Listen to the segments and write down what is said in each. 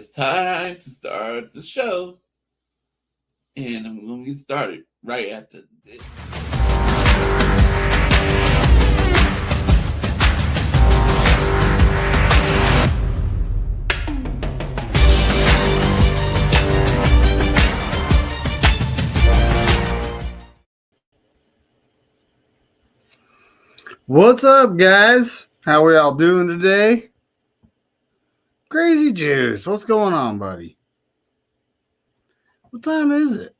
it's time to start the show. And I'm going to get started right after this. What's up, guys? How we all doing today? Crazy Juice, what's going on, buddy? What time is it?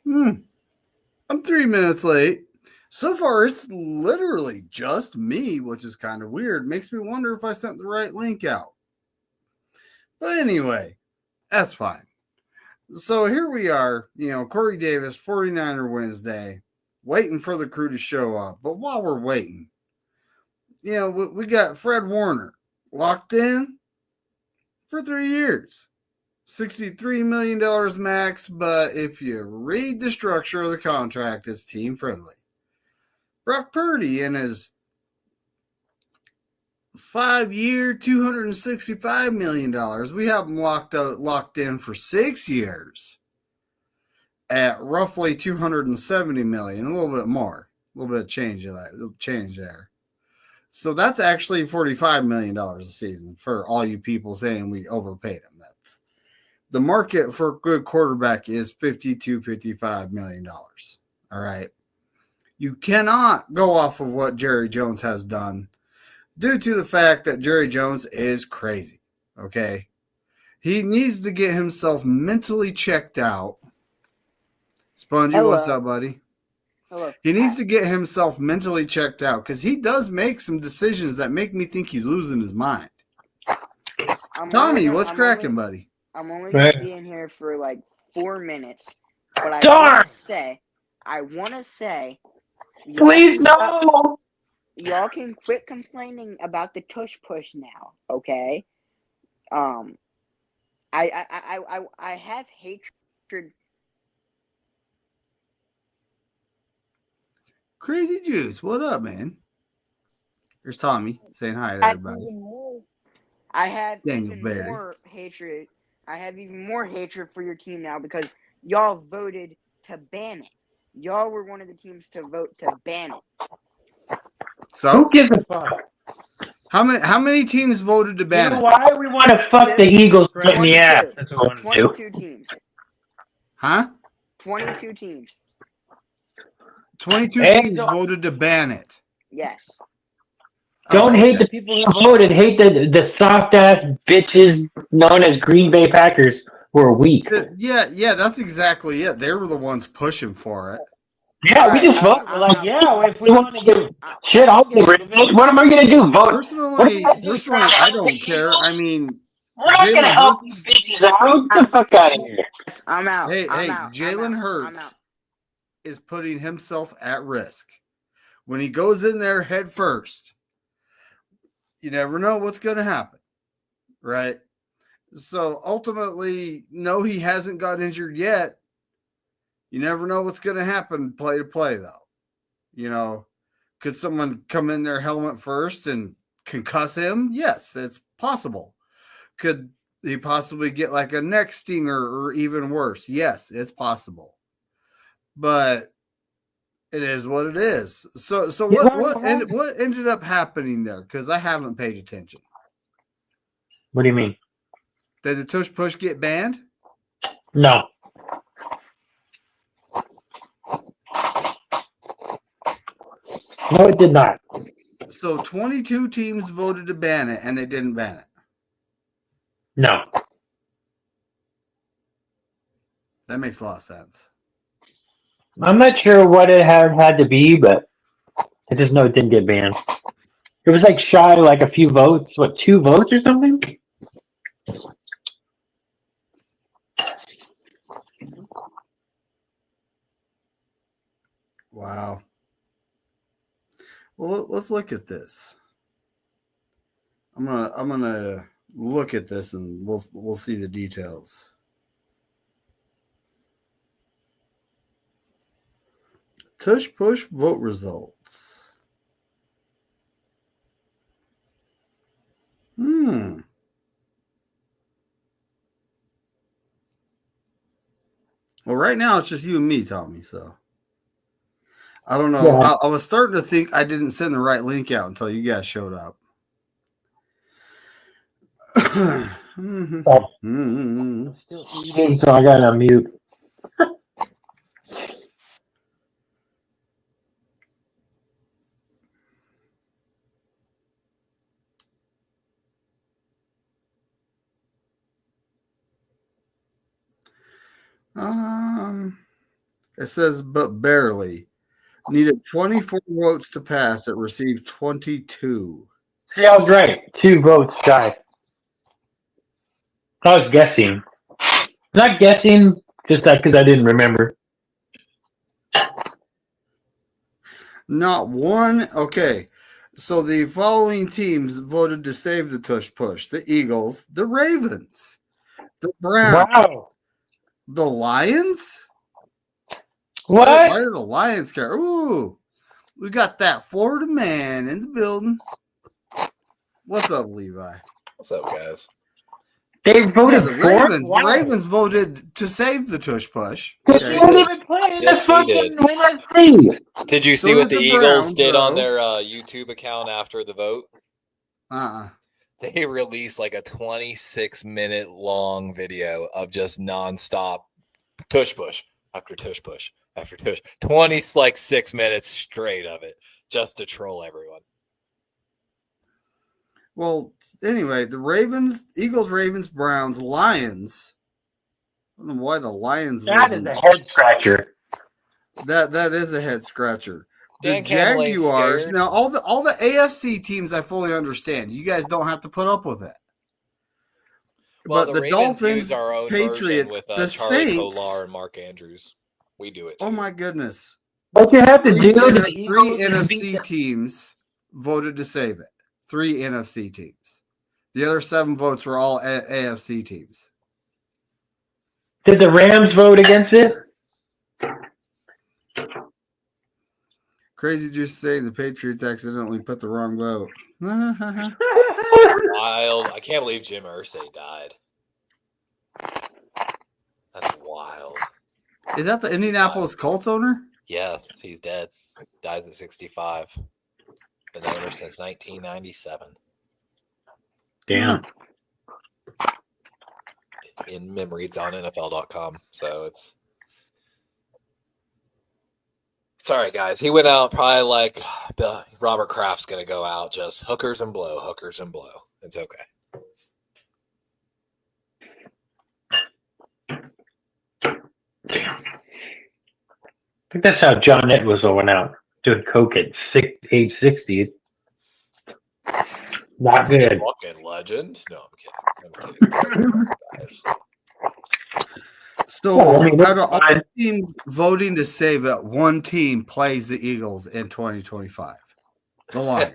I'm 3 minutes late. So far, it's literally just me, which is kind of weird. Makes me wonder if I sent the right link out. But anyway, that's fine. So here we are, Corey Davis, 49er Wednesday, waiting for the crew to show up. But while we're waiting, we got Fred Warner locked in for 3 years. $63 million max, but if you read the structure of the contract, it's team friendly. Brock Purdy in his 5-year, $265 million. We have him locked in for 6 years at roughly $270 million, a little bit more, a little bit of change there. So that's actually $45 million a season for all you people saying we overpaid him. That's the market for a good quarterback is $52-55 million. All right. You cannot go off of what Jerry Jones has done due to the fact that Jerry Jones is crazy. Okay. He needs to get himself mentally checked out. Spongy, Hello. What's up, buddy? Hello. He needs to get himself mentally checked out because he does make some decisions that make me think he's losing his mind. Tommy, what's cracking, buddy? I'm only going to be in here for like 4 minutes, but I want to say, please no. Y'all can quit complaining about the tush push now, okay? I have hatred. Crazy Juice, what up, man? There's Tommy saying hi to everybody. I have Daniel even Berry. more hatred. I have even more hatred for your team now because y'all voted to ban it. Y'all were one of the teams to vote to ban it. So who gives a fuck? How many teams voted to ban it? Why we want to fuck the Eagles right in the ass? That's what we want to do. 22 teams. Huh? 22 teams. 22 teams voted to ban it. Yes. Don't hate the people who voted. Hate the soft ass bitches known as Green Bay Packers who are weak. Yeah, that's exactly it. They were the ones pushing for it. Yeah, we just voted. We're like, if we want to get shit, I'll get rid of it. What am I going to do? Vote? Personally, I don't care. I mean, we're not going to help these bitches out. Get the fuck out of here. I'm out. Hey, Jalen Hurts is putting himself at risk. When he goes in there head first, you never know what's going to happen, right? So ultimately, no, he hasn't got injured yet. You never know what's going to happen play to play, though. Could someone come in their helmet first and concuss him? Yes, it's possible. Could he possibly get like a neck stinger or even worse? Yes, it's possible. But it is what it is. So what ended up happening there? Because I haven't paid attention. What do you mean? Did the tush push get banned? No. No, it did not. So 22 teams voted to ban it, and they didn't ban it. No. That makes a lot of sense. I'm not sure what it had to be, but I just know it didn't get banned. It was like shy, like a few votes. What, 2 votes or something? Wow. Well, let's look at this. I'm gonna look at this, and we'll see the details. Tush push vote results. Well, right now it's just you and me, Tommy. So I don't know. Yeah. I was starting to think I didn't send the right link out until you guys showed up. I'm still eating, so I got to mute. It says, but barely. Needed 24 votes to pass. It received 22. See, I was right. 2 votes shy. I was guessing. Not guessing, just that because I didn't remember. Not one. Okay. So the following teams voted to save the tush push: the Eagles, the Ravens, the Browns, Wow. the Lions. What? Why do the Lions care? Ooh, we got that Florida man in the building. What's up, Levi? What's up, guys? They voted the for Ravens. Wow. The Ravens voted to save the tush push. Yes, They we didn't did. even play in Yes, the we fucking did. NFC. Did you So see what did the the Eagles Browns, did on though. their YouTube account after the vote? They released like a 26-minute long video of just nonstop tush push after tush push after tush. 6 minutes straight of it just to troll everyone. Well, anyway, the Ravens, Eagles, Ravens, Browns, Lions. I don't know why the Lions. That is a head scratcher. That is a head scratcher. The Dan Campbell ain't Jaguars. scared. Now, all the AFC teams, I fully understand. You guys don't have to put up with it. Well, But the the Ravens Dolphins, use our own Patriots, version with the Charlie Saints. Kolar and Mark Andrews. We do it too. Oh my goodness! What you have to Three, do to three NFC teams voted to save it. 3 NFC teams. The other 7 votes were all AFC teams. Did the Rams vote against it? Crazy just saying the Patriots accidentally put the wrong vote. Wild. I can't believe Jim Irsay died. That's wild. Is that the Indianapolis Colts owner? Yes, he's dead. Died at 65. Been the owner since 1997. Damn. In memory, it's on NFL.com. So it's sorry, guys. He went out probably like Robert Kraft's going to go out just hookers and blow. It's okay. Damn. I think that's how John Edwards went out, doing coke at age 60. Not good. Fucking legend. No, I'm kidding. Guys. So, out of all teams voting to save it, one team plays the Eagles in 2025. The Lions.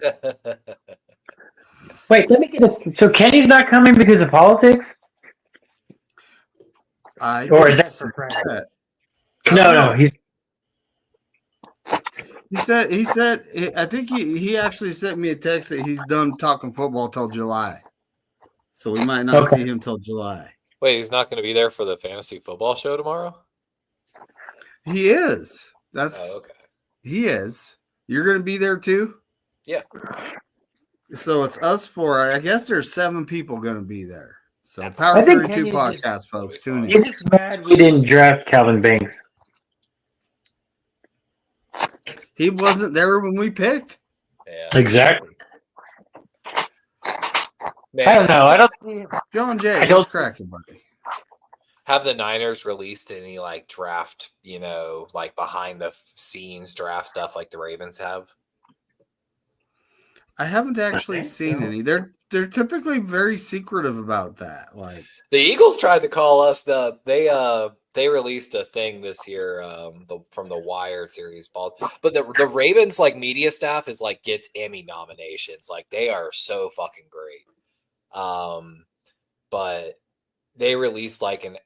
Wait, let me get this. So Kenny's not coming because of politics? Or is that for Brad? No, he's. He said, I think he actually sent me a text that he's done talking football till July. So we might not see him till July. Wait, he's not going to be there for the fantasy football show tomorrow? He is. Okay. He is. You're going to be there too? Yeah. So it's us 4. I guess there's 7 people going to be there. So Power 32 podcast, folks. Tune in. You're just mad we didn't draft Calvin Banks. He wasn't there when we picked. Yeah. Exactly. Man, I don't know. I don't see John Jay, what's cracking, buddy? Have the Niners released any like draft, like behind the scenes draft stuff like the Ravens have? I haven't actually seen any. They're typically very secretive about that. Like the Eagles tried to call us. They released a thing this year from the Wired series, but the Ravens like media staff is like gets Emmy nominations. Like they are so fucking great. But they released like an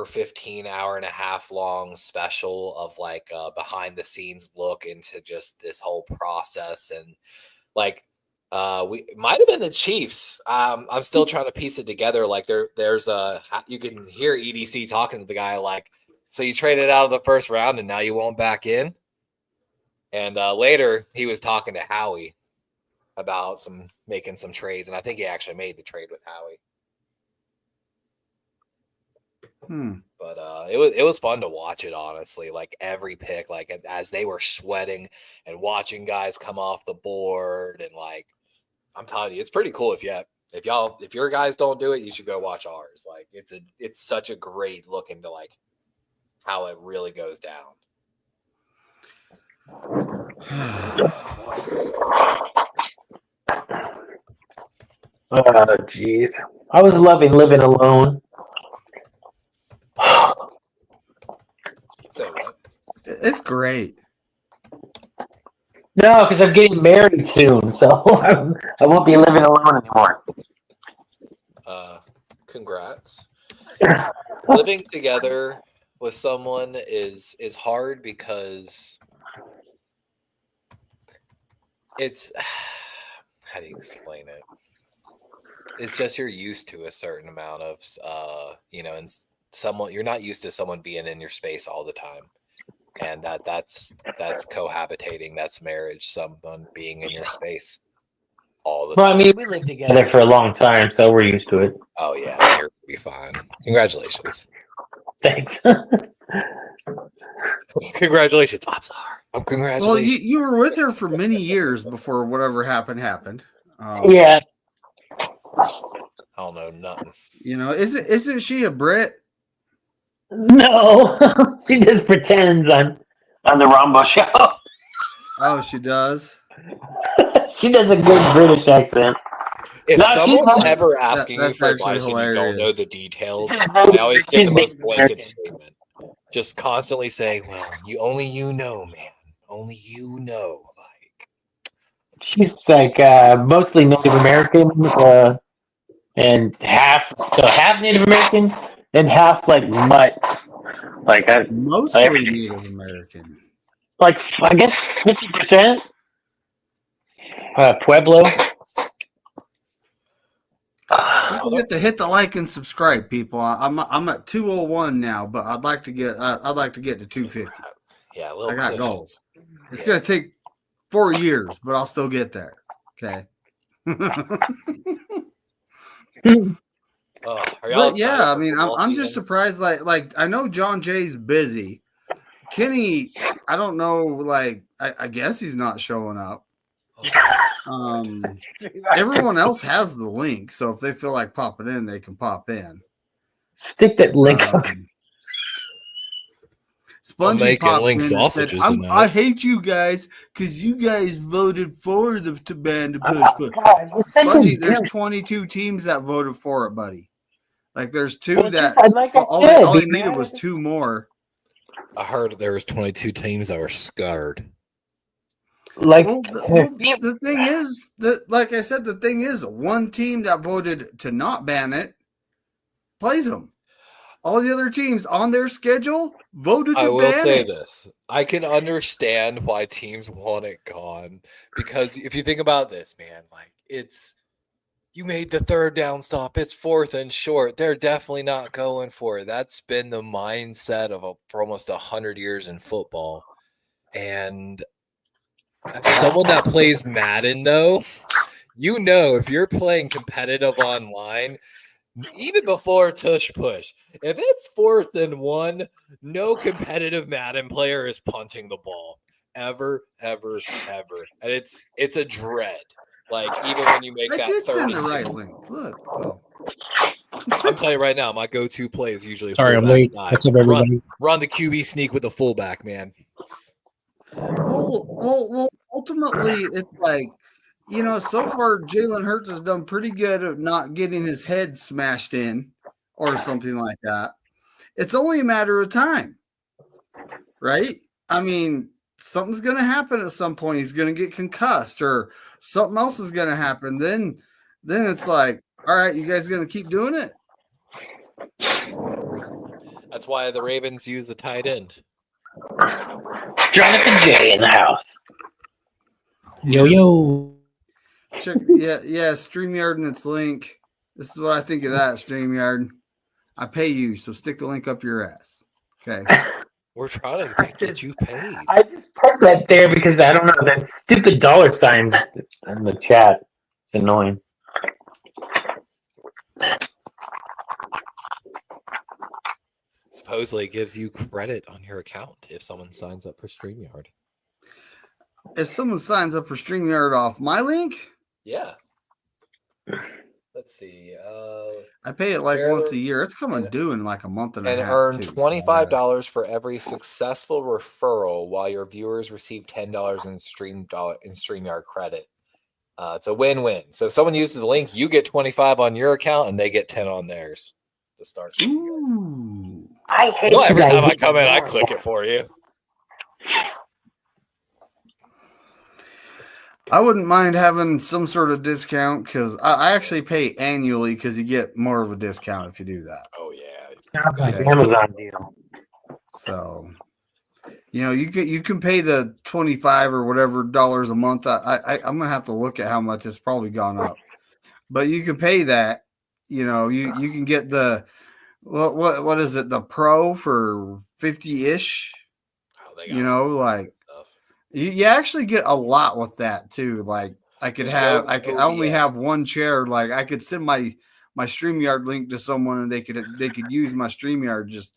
15 hour and a half long special of like behind the scenes look into just this whole process. And like, we might have been the Chiefs. I'm still trying to piece it together. Like there's you can hear EDC talking to the guy like So you traded out of the first round, and now you won't back in. And later, he was talking to Howie about making some trades, and I think he actually made the trade with Howie. But it was fun to watch it, honestly. Like every pick, like as they were sweating and watching guys come off the board, and like I'm telling you, it's pretty cool. If your guys don't do it, you should go watch ours. Like it's such a great look into like how it really goes down. Oh, jeez. I was loving living alone. Say what? It's great. No, because I'm getting married soon, so I won't be living alone anymore. Congrats. Living together with someone is hard because it's how do you explain it? It's just you're used to a certain amount of and someone you're not used to someone being in your space all the time. And that's cohabitating, that's marriage, someone being in your space all the time. Well, I mean, we lived together for a long time, so we're used to it. Oh yeah, you'll be fine. Congratulations. Thanks. Congratulations. I'm sorry. Congratulations. Well, you were with her for many years before whatever happened. Yeah. I don't know nothing. Isn't she a Brit? No, she just pretends on the Rumble show. Oh, she does. She does a good British accent. If someone's ever asking you for advice and you don't know the details, I always give the most blanket statement. Just constantly say, "Well, only you know, man. Only you know." Like she's like mostly Native American, and half Native American. And half like mutt, mostly Native American. Like I guess 50%. Pueblo. Don't forget to hit the like and subscribe, people. I'm at 201 now, but I'd like to get to 250. Yeah, I got goals. It's gonna take 4 years, but I'll still get there. Okay. But yeah, I mean, I'm just surprised. Like I know John Jay's busy. Kenny, I don't know. Like I guess he's not showing up. Everyone else has the link, so if they feel like popping in, they can pop in. Stick that link up. Spongy popped in and said, I hate you guys because you guys voted for to ban the push. Spongy, there's 22 teams that voted for it, buddy. Like there's two all they needed was 2 more. I heard there was 22 teams that were scarred. Like the thing is that, like I said, the thing is, one team that voted to not ban it plays them. All the other teams on their schedule voted to ban it. I will say this. I can understand why teams want it gone. Because if you think about this, man, like you made the 3rd down stop. It's 4th and short. They're definitely not going for it. That's been the mindset for almost 100 years in football. And someone that plays Madden, though, if you're playing competitive online, even before tush push, if it's 4th and 1, no competitive Madden player is punting the ball ever, ever, ever, and it's a dread. Like even when you make that 30. The right link. Look, I'm telling you right now, my go-to play is usually sorry, I'm late. What's up, everybody? Run the QB sneak with the fullback, man. Well, ultimately, it's like, so far Jalen Hurts has done pretty good at not getting his head smashed in or something like that. It's only a matter of time, right? I mean, something's going to happen at some point. He's going to get concussed or something else is going to happen. Then it's like, all right, you guys going to keep doing it? That's why the Ravens use the tight end. Jonathan J in the house. Yo. Check, yeah, StreamYard and its link. This is what I think of that, StreamYard. I pay you, so stick the link up your ass. Okay. We're trying to get you paid. I just put that there because I don't know that stupid dollar signs in the chat. It's annoying. Supposedly it gives you credit on your account if someone signs up for StreamYard. If someone signs up for StreamYard off my link? Yeah. Let's see. I pay it like once a year. It's coming due in like a month and a half. And earn $25 for every successful referral, while your viewers receive $10 in StreamYard credit. It's a win-win. So if someone uses the link, you get 25 on your account, and they get 10 on theirs to start StreamYard. Ooh. I hate Well, every time I come in, I click it for you. I wouldn't mind having some sort of discount because I actually pay annually because you get more of a discount if you do that. Oh yeah, sounds like Amazon deal. So, you can pay the $25 or whatever dollars a month. I'm gonna have to look at how much it's probably gone up, but you can pay that. You can get the what is it, the Pro for 50-ish. You actually get a lot with that too. Like I only have one chair. Like I could send my StreamYard link to someone and they could use my StreamYard. Just,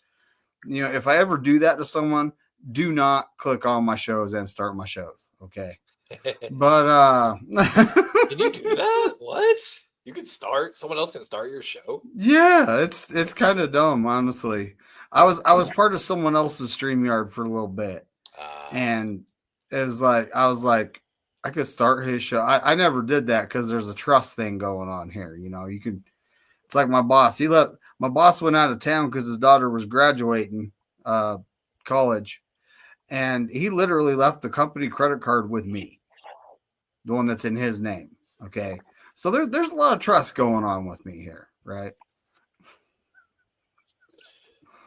if I ever do that to someone, do not click on my shows and start my shows. Okay. But can you do that? What? You could start, someone else can start your show? Yeah, it's kind of dumb, honestly. I was part of someone else's StreamYard for a little bit. And I was like, I could start his show. I never did that because there's a trust thing going on here. It's like my boss. My boss went out of town because his daughter was graduating college, and he literally left the company credit card with me, the one that's in his name. Okay, so there's a lot of trust going on with me here, right?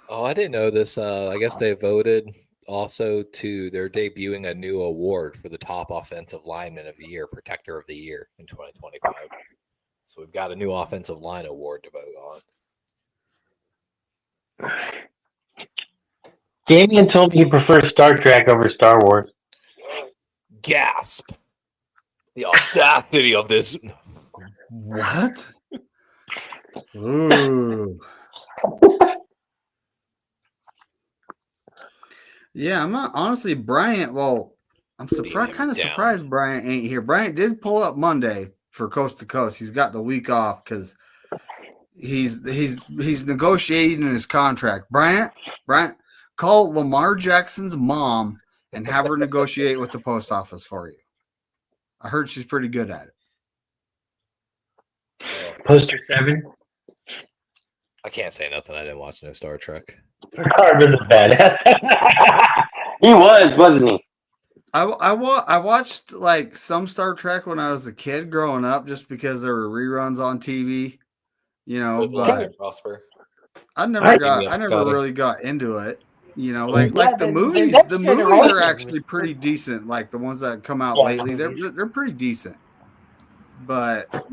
Oh, I didn't know this. I guess they voted. Also, they're debuting a new award for the top offensive lineman of the year, protector of the year in 2025. So we've got a new offensive line award to vote on. Damien told me he prefers Star Trek over Star Wars. Gasp! The audacity of this. What? Ooh. Yeah, I'm not honestly Bryant. Well, I'm surprised Bryant ain't here. Bryant did pull up Monday for Coast to Coast. He's got the week off because he's negotiating his contract. Bryant, call Lamar Jackson's mom and have her negotiate with the post office for you. I heard she's pretty good at it. Poster 7. I can't say nothing. I didn't watch no Star Trek. Carver's a badass. He wasn't he? I watched like some Star Trek when I was a kid growing up, just because there were reruns on TV. But prosper. I never really got into it. The movies. The movies are actually pretty decent. Like the ones that come out lately, they're pretty decent. But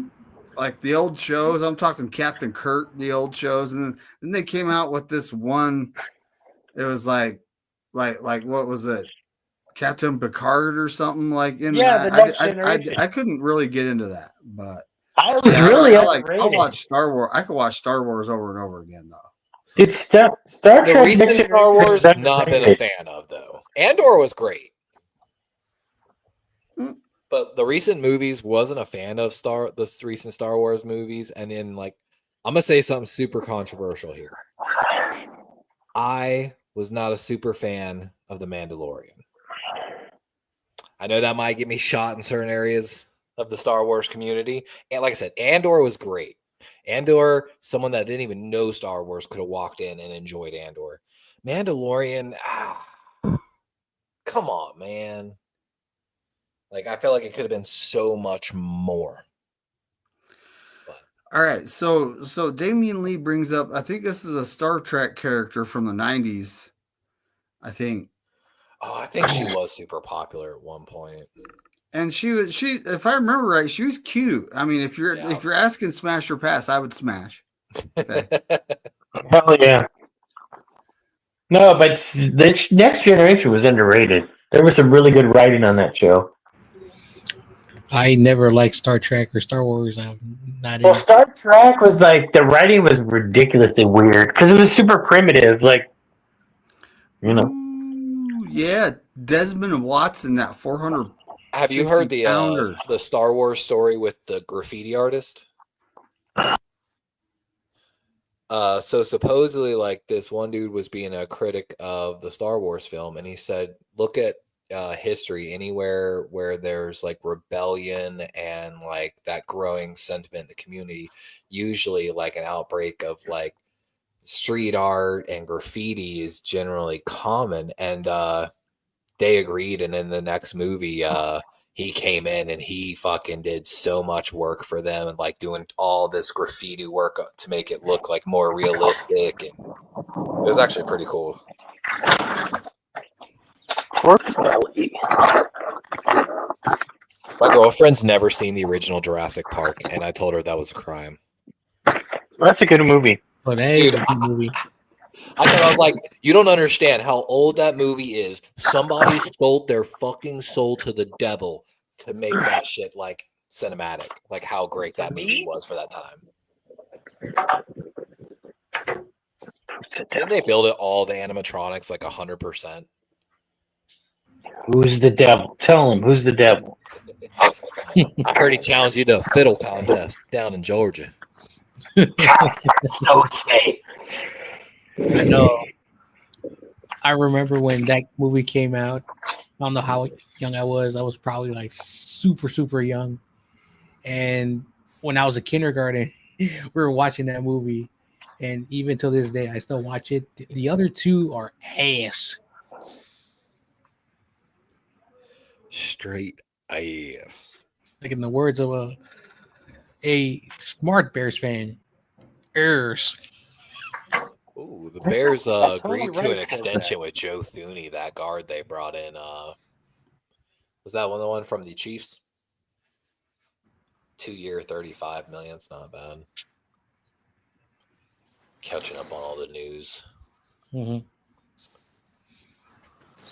like the old shows, I'm talking Captain Kirk, the old shows, and then they came out with this one. It was like what was it, Captain Picard or something like? I couldn't really get into that, but I watch Star Wars. I could watch Star Wars over and over again, though. So. Dude, Star Trek. The recent Star Wars, not been a fan of though. Andor was great. But the recent movies, wasn't a fan of the recent Star Wars movies. And then, I'm going to say something super controversial here. I was not a super fan of The Mandalorian. I know that might get me shot in certain areas of the Star Wars community. And like I said, Andor was great. Andor, someone that didn't even know Star Wars could have walked in and enjoyed Andor. Mandalorian, come on, man. I feel like it could have been so much more. But. All right, so Damian Lee brings up, I think this is a Star Trek character from the 90s, I think. Oh, I think she was super popular at one point. And she if I remember right, she was cute. I mean, if you're asking smash or pass, I would smash. Okay. Hell yeah. No, but the Next Generation was underrated. There was some really good writing on that show. I never liked Star Trek or Star Wars. I'm not Well, in. Star Trek was like the writing was ridiculously weird because it was super primitive. Like, you know. Ooh, yeah, Desmond Watson, that 400. Have you heard the Star Wars story with the graffiti artist? So supposedly, like, this one dude was being a critic of the Star Wars film, and he said, look at history, anywhere where there's like rebellion and like that growing sentiment in the community, usually like an outbreak of like street art and graffiti is generally common. And they agreed, and in the next movie, he came in and he fucking did so much work for them and like doing all this graffiti work to make it look like more realistic, and it was actually pretty cool. My girlfriend's never seen the original Jurassic Park, and I told her that was a crime. That's a good movie. But dude, a good movie. I was like, you don't understand how old that movie is. Somebody sold their fucking soul to the devil to make that shit like cinematic, like how great that movie was for that time. Didn't they build it all the animatronics like 100%? Who's the devil? Tell him who's the devil. I heard he challenged you to a fiddle contest down in Georgia. So safe. I know. I remember when that movie came out. I don't know how young I was. I was probably like super, super young. And when I was in kindergarten, we were watching that movie. And even to this day, I still watch it. The other two are ass. Straight ass. Like in the words of a smart Bears fan, errs. Ooh, the Bears agreed to an extension with Joe Thuney, that guard they brought in. Was that the one from the Chiefs? 2-year, $35 million. It's not bad. Catching up on all the news. Mm-hmm.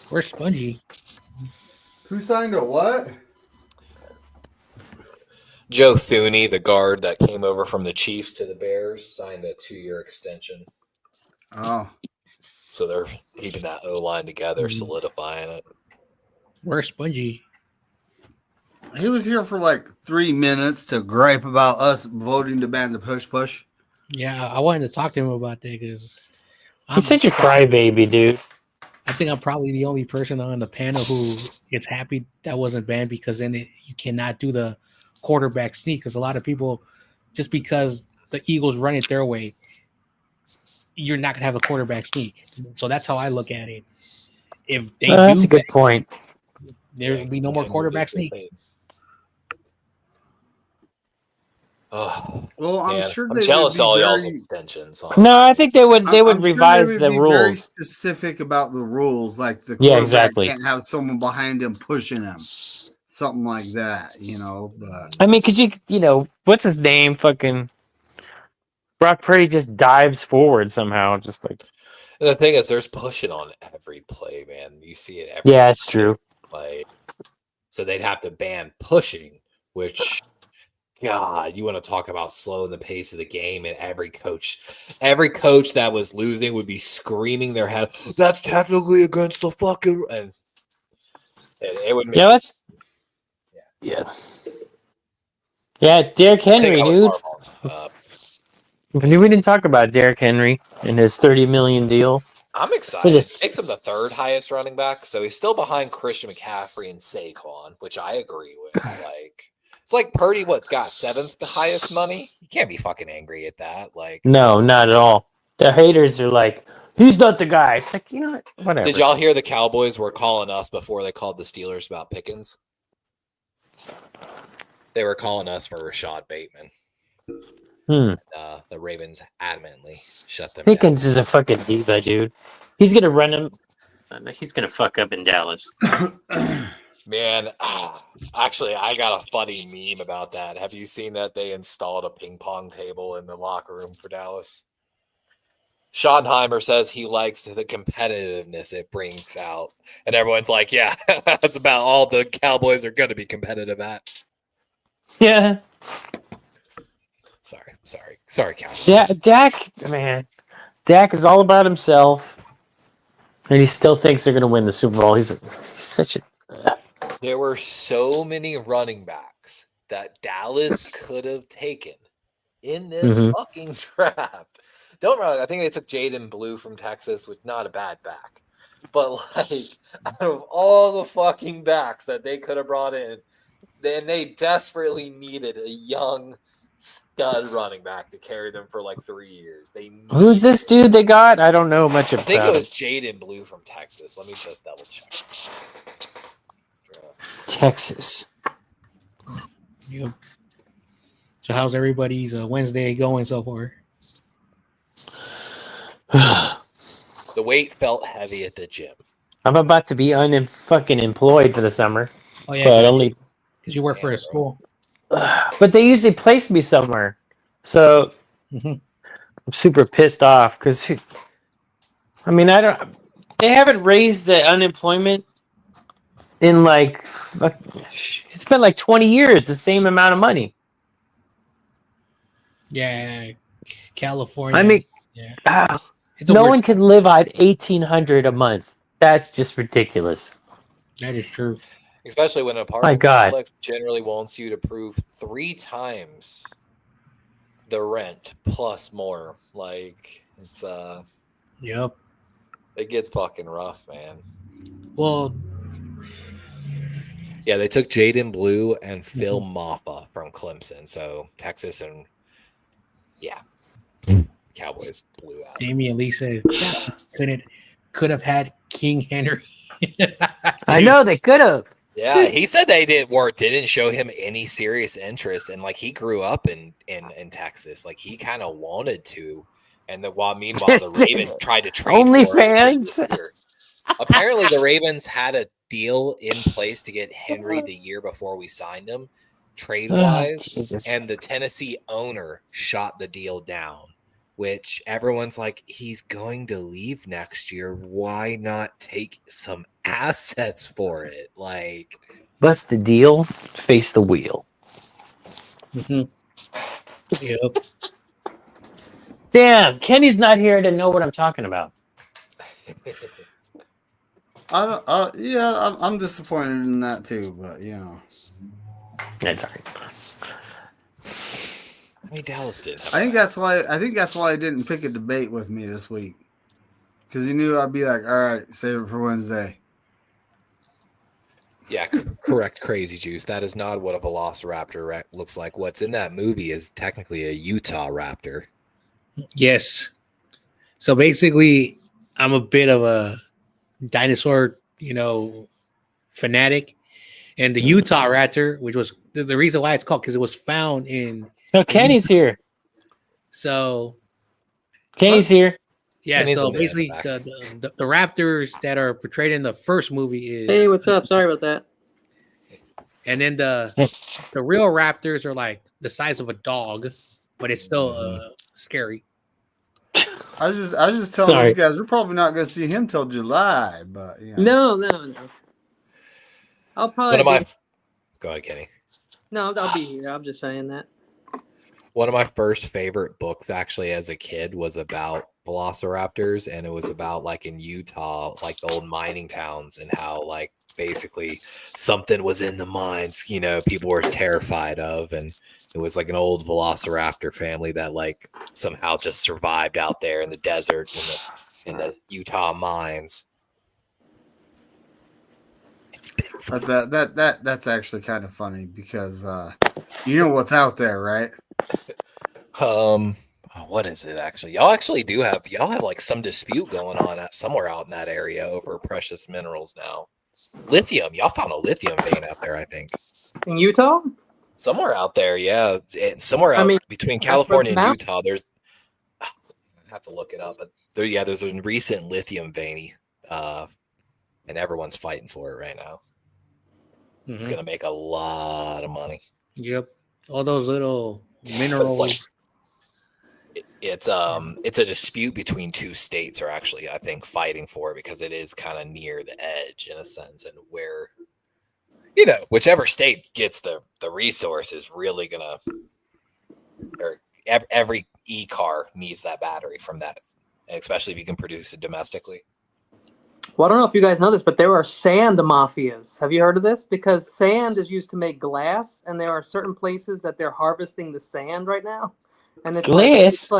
Where's Spongy? Who signed a what? Joe Thuney, the guard that came over from the Chiefs to the Bears, signed a 2-year extension. Oh. So they're keeping that O-line together, solidifying it. Where's Spongy? He was here for like 3 minutes to gripe about us voting to ban the push. Yeah, I wanted to talk to him about that because he's such a crybaby, dude. I think I'm probably the only person on the panel who gets happy that wasn't banned, because then you cannot do the quarterback sneak, because a lot of people, just because the Eagles run it their way, you're not gonna have a quarterback sneak. So that's how I look at it. If they that's a good point. There will be no more quarterback sneak. Oh, well, I'm sure I'm jealous of all y'all's extensions. Honestly. No, I think they would revise sure the rules. Very specific about the rules, like the quarterback exactly. Can't have someone behind him pushing him, something like that, But I mean, because you know what's his name? Fucking Brock Purdy just dives forward somehow, just like. And the thing is, there's pushing on every play, man. You see it every. Yeah, it's true. Play. So they'd have to ban pushing, which. God, you want to talk about slowing the pace of the game, and every coach that was losing would be screaming their head, "That's technically against the fucking," and it would. Yeah. Derrick Henry, dude. We didn't talk about Derrick Henry and his $30 million deal. I'm excited. It makes him the third highest running back, so he's still behind Christian McCaffrey and Saquon, which I agree with. It's like Purdy, got 7th the highest money? You can't be fucking angry at that. No, not at all. The haters are like, he's not the guy. It's like, whatever. Did y'all hear the Cowboys were calling us before they called the Steelers about Pickens? They were calling us for Rashad Bateman. The Ravens adamantly shut them Pickens down. Is a fucking diva, dude. He's going to run him. He's going to fuck up in Dallas. Man, actually, I got a funny meme about that. Have you seen that they installed a ping pong table in the locker room for Dallas? Schottenheimer says he likes the competitiveness it brings out. And everyone's like, yeah, that's about all the Cowboys are going to be competitive at. Yeah. Sorry, Cowboys. Dak, man. Dak is all about himself. And he still thinks they're going to win the Super Bowl. He's such a... There were so many running backs that Dallas could have taken in this fucking draft. Don't wrong. I think they took Jaden Blue from Texas, which not a bad back. But like out of all the fucking backs that they could have brought in, then they desperately needed a young stud running back to carry them for like 3 years. Who's this dude they got? I don't know much about. I think it was Jaden Blue from Texas. Let me just double check. Texas. Yep. So how's everybody's Wednesday going so far? The weight felt heavy at the gym. I'm about to be fucking employed for the summer. Oh yeah, but only because you work for a school. But they usually place me somewhere, so I'm super pissed off because I mean they haven't raised the unemployment in like it's been like 20 years, the same amount of money. Yeah, California. I mean, yeah. No one can live on $1,800 a month. That's just ridiculous. That is true. Especially when an apartment complex generally wants you to prove 3 times the rent plus more. Like it's Yep. It gets fucking rough, man. Well, yeah, they took Jaden Blue and Phil Maffa from Clemson. So Texas and Cowboys blew out. Damian Lee said could have had King Henry. I know they could have. Yeah, he said they didn't show him any serious interest, and like he grew up in Texas, like he kind of wanted to, and meanwhile the Ravens tried to trade OnlyFans. Apparently, the Ravens had a deal in place to get Henry the year before we signed him, trade wise, and the Tennessee owner shot the deal down. Which everyone's like, he's going to leave next year. Why not take some assets for it? Like, bust the deal, face the wheel. Yep. Damn, Kenny's not here to know what I'm talking about. I'm disappointed in that too, but you know, that's all right. I mean, Dallas did. I think that's why he didn't pick a debate with me this week, because he knew I'd be like, all right, save it for Wednesday. Yeah, correct. Crazy Juice. That is not what a Velociraptor looks like. What's in that movie is technically a Utah Raptor. Yes. So basically, I'm a bit of a dinosaur, fanatic, and the Utah Raptor, which was the reason why it's called, because it was found in. No, Kenny's here. So, Kenny's here. Yeah. Kenny's so basically, the Raptors that are portrayed in the first movie is. Hey, what's up? Sorry about that. And then the real Raptors are like the size of a dog, but it's still scary. I was just telling you guys we're probably not going to see him till July, but No. I'll probably. Go ahead, Kenny. No, I'll be here. I'm just saying that. One of my first favorite books, actually, as a kid, was about velociraptors, and it was about like in Utah, like the old mining towns, and how like basically something was in the mines, people were terrified of, and it was like an old velociraptor family that like somehow just survived out there in the desert in the Utah mines. It's big. But that's actually kind of funny because you know what's out there, right? What is it actually? Y'all have like some dispute going on somewhere out in that area over precious minerals now. Lithium. Y'all found a lithium vein out there, I think. In Utah? Somewhere out there, yeah. Somewhere out between California and Utah, there's I have to look it up, but there's a recent lithium vein, and everyone's fighting for it right now. Mm-hmm. It's gonna make a lot of money. Yep. All those little minerals. it's a dispute between two states are actually, I think, fighting for it because it is kind of near the edge in a sense, and where, whichever state gets the resource is really gonna, or every e-car needs that battery from that, especially if you can produce it domestically. Well, I don't know if you guys know this, but there are sand mafias. Have you heard of this? Because sand is used to make glass, and there are certain places that they're harvesting the sand right now. And it's glass? It's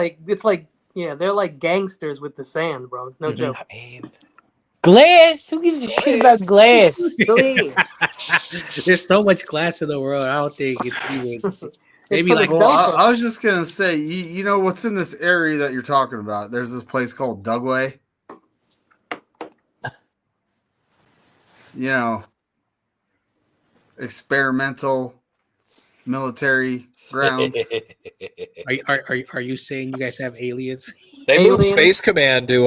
like they're like gangsters with the sand, bro. No joke. I mean, glass? Who gives a shit about glass? There's so much glass in the world. I don't think it's even. Maybe like. Well, I was just gonna say, you know what's in this area that you're talking about? There's this place called Dugway. Experimental military grounds. Are you saying you guys have aliens? They moved Space Command to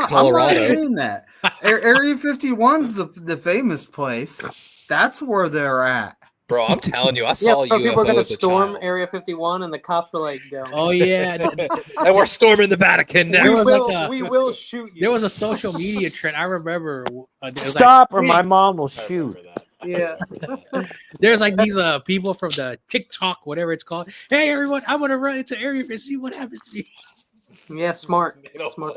Colorado. I'm not saying that. Area 51's the famous place. That's where they're at. Bro, I'm telling you, I saw UFOs people were going to as a storm child. Area 51, and the cops were like, "Oh yeah, and we're storming the Vatican now. We will shoot you." There was a social media trend. I remember. Stop, or my mom will shoot. Yeah. There's like these people from the TikTok, whatever it's called. Hey everyone, I'm gonna run into area and see what happens to me. Yeah, smart. Smart.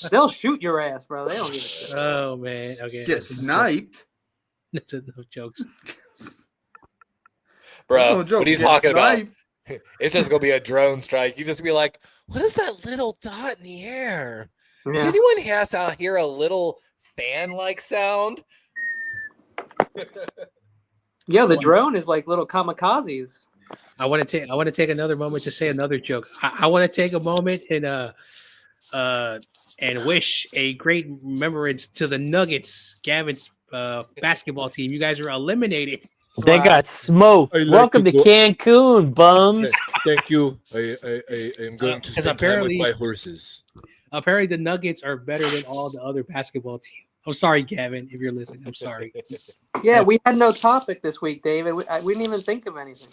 They'll shoot your ass, bro. They don't give a shit. Oh man, okay. Get sniped. That's enough jokes, bro. What he's talking about? It's just gonna be a drone strike. You just be like, "What is that little dot in the air? Yeah. Does anyone has out here a little fan-like sound?" Yeah, the drone is like little kamikazes. I want to take another moment to say another joke. I want to take a moment and wish a great remembrance to the Nuggets, Gavin's basketball team. You guys are eliminated. They got smoked. Welcome to Cancun, bums. Thank you. I am going to spend time with my horses. Apparently, the Nuggets are better than all the other basketball teams. I'm sorry, Gavin, if you're listening. I'm sorry. Yeah, we had no topic this week, David. We didn't even think of anything.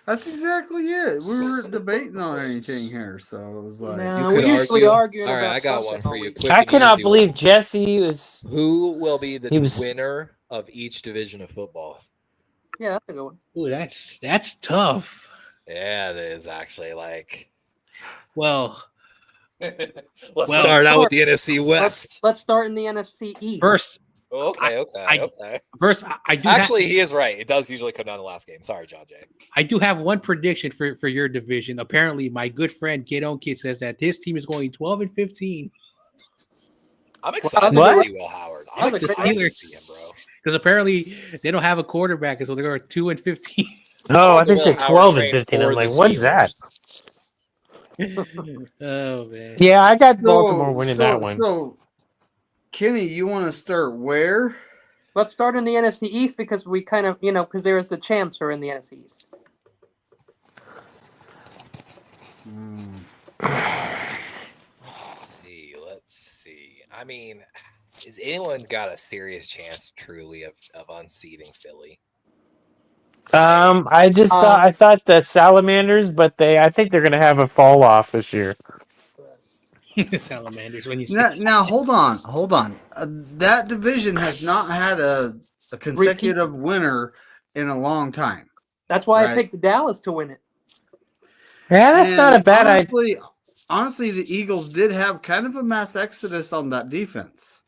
That's exactly it. We weren't debating on anything here, so it was like no, we usually argue. All right, I got one for you. I cannot believe Jesse was. Who will be the winner of each division of football? Yeah, that's a good one. Ooh, that's tough. Yeah, it is actually. Like, well, let's start out with the NFC West. Let's start in the NFC East first. Okay. First, I do actually. He is right. It does usually come down to the last game. Sorry, John Jay. I do have one prediction for your division. Apparently, my good friend Get On Kid says that his team is going 12-15. I'm excited to see Will Howard. I'm excited to see him, bro. Because apparently they don't have a quarterback, so they're going 2-15. No, I think they're 12-15. I'm like, what is that? Oh man. Yeah, I got Baltimore winning that one. So, Kenny, you want to start where? Let's start in the NFC East because we kind of, because there's the champs are in the NFC East. Let's see. I mean, has anyone got a serious chance truly of unseating Philly? I thought the Salamanders, but I think they're gonna have a fall off this year. Salamanders. When you now hold on. That division has not had a consecutive winner in a long time. That's why I picked Dallas to win it. Yeah, that's not a bad idea. Honestly, the Eagles did have kind of a mass exodus on that defense.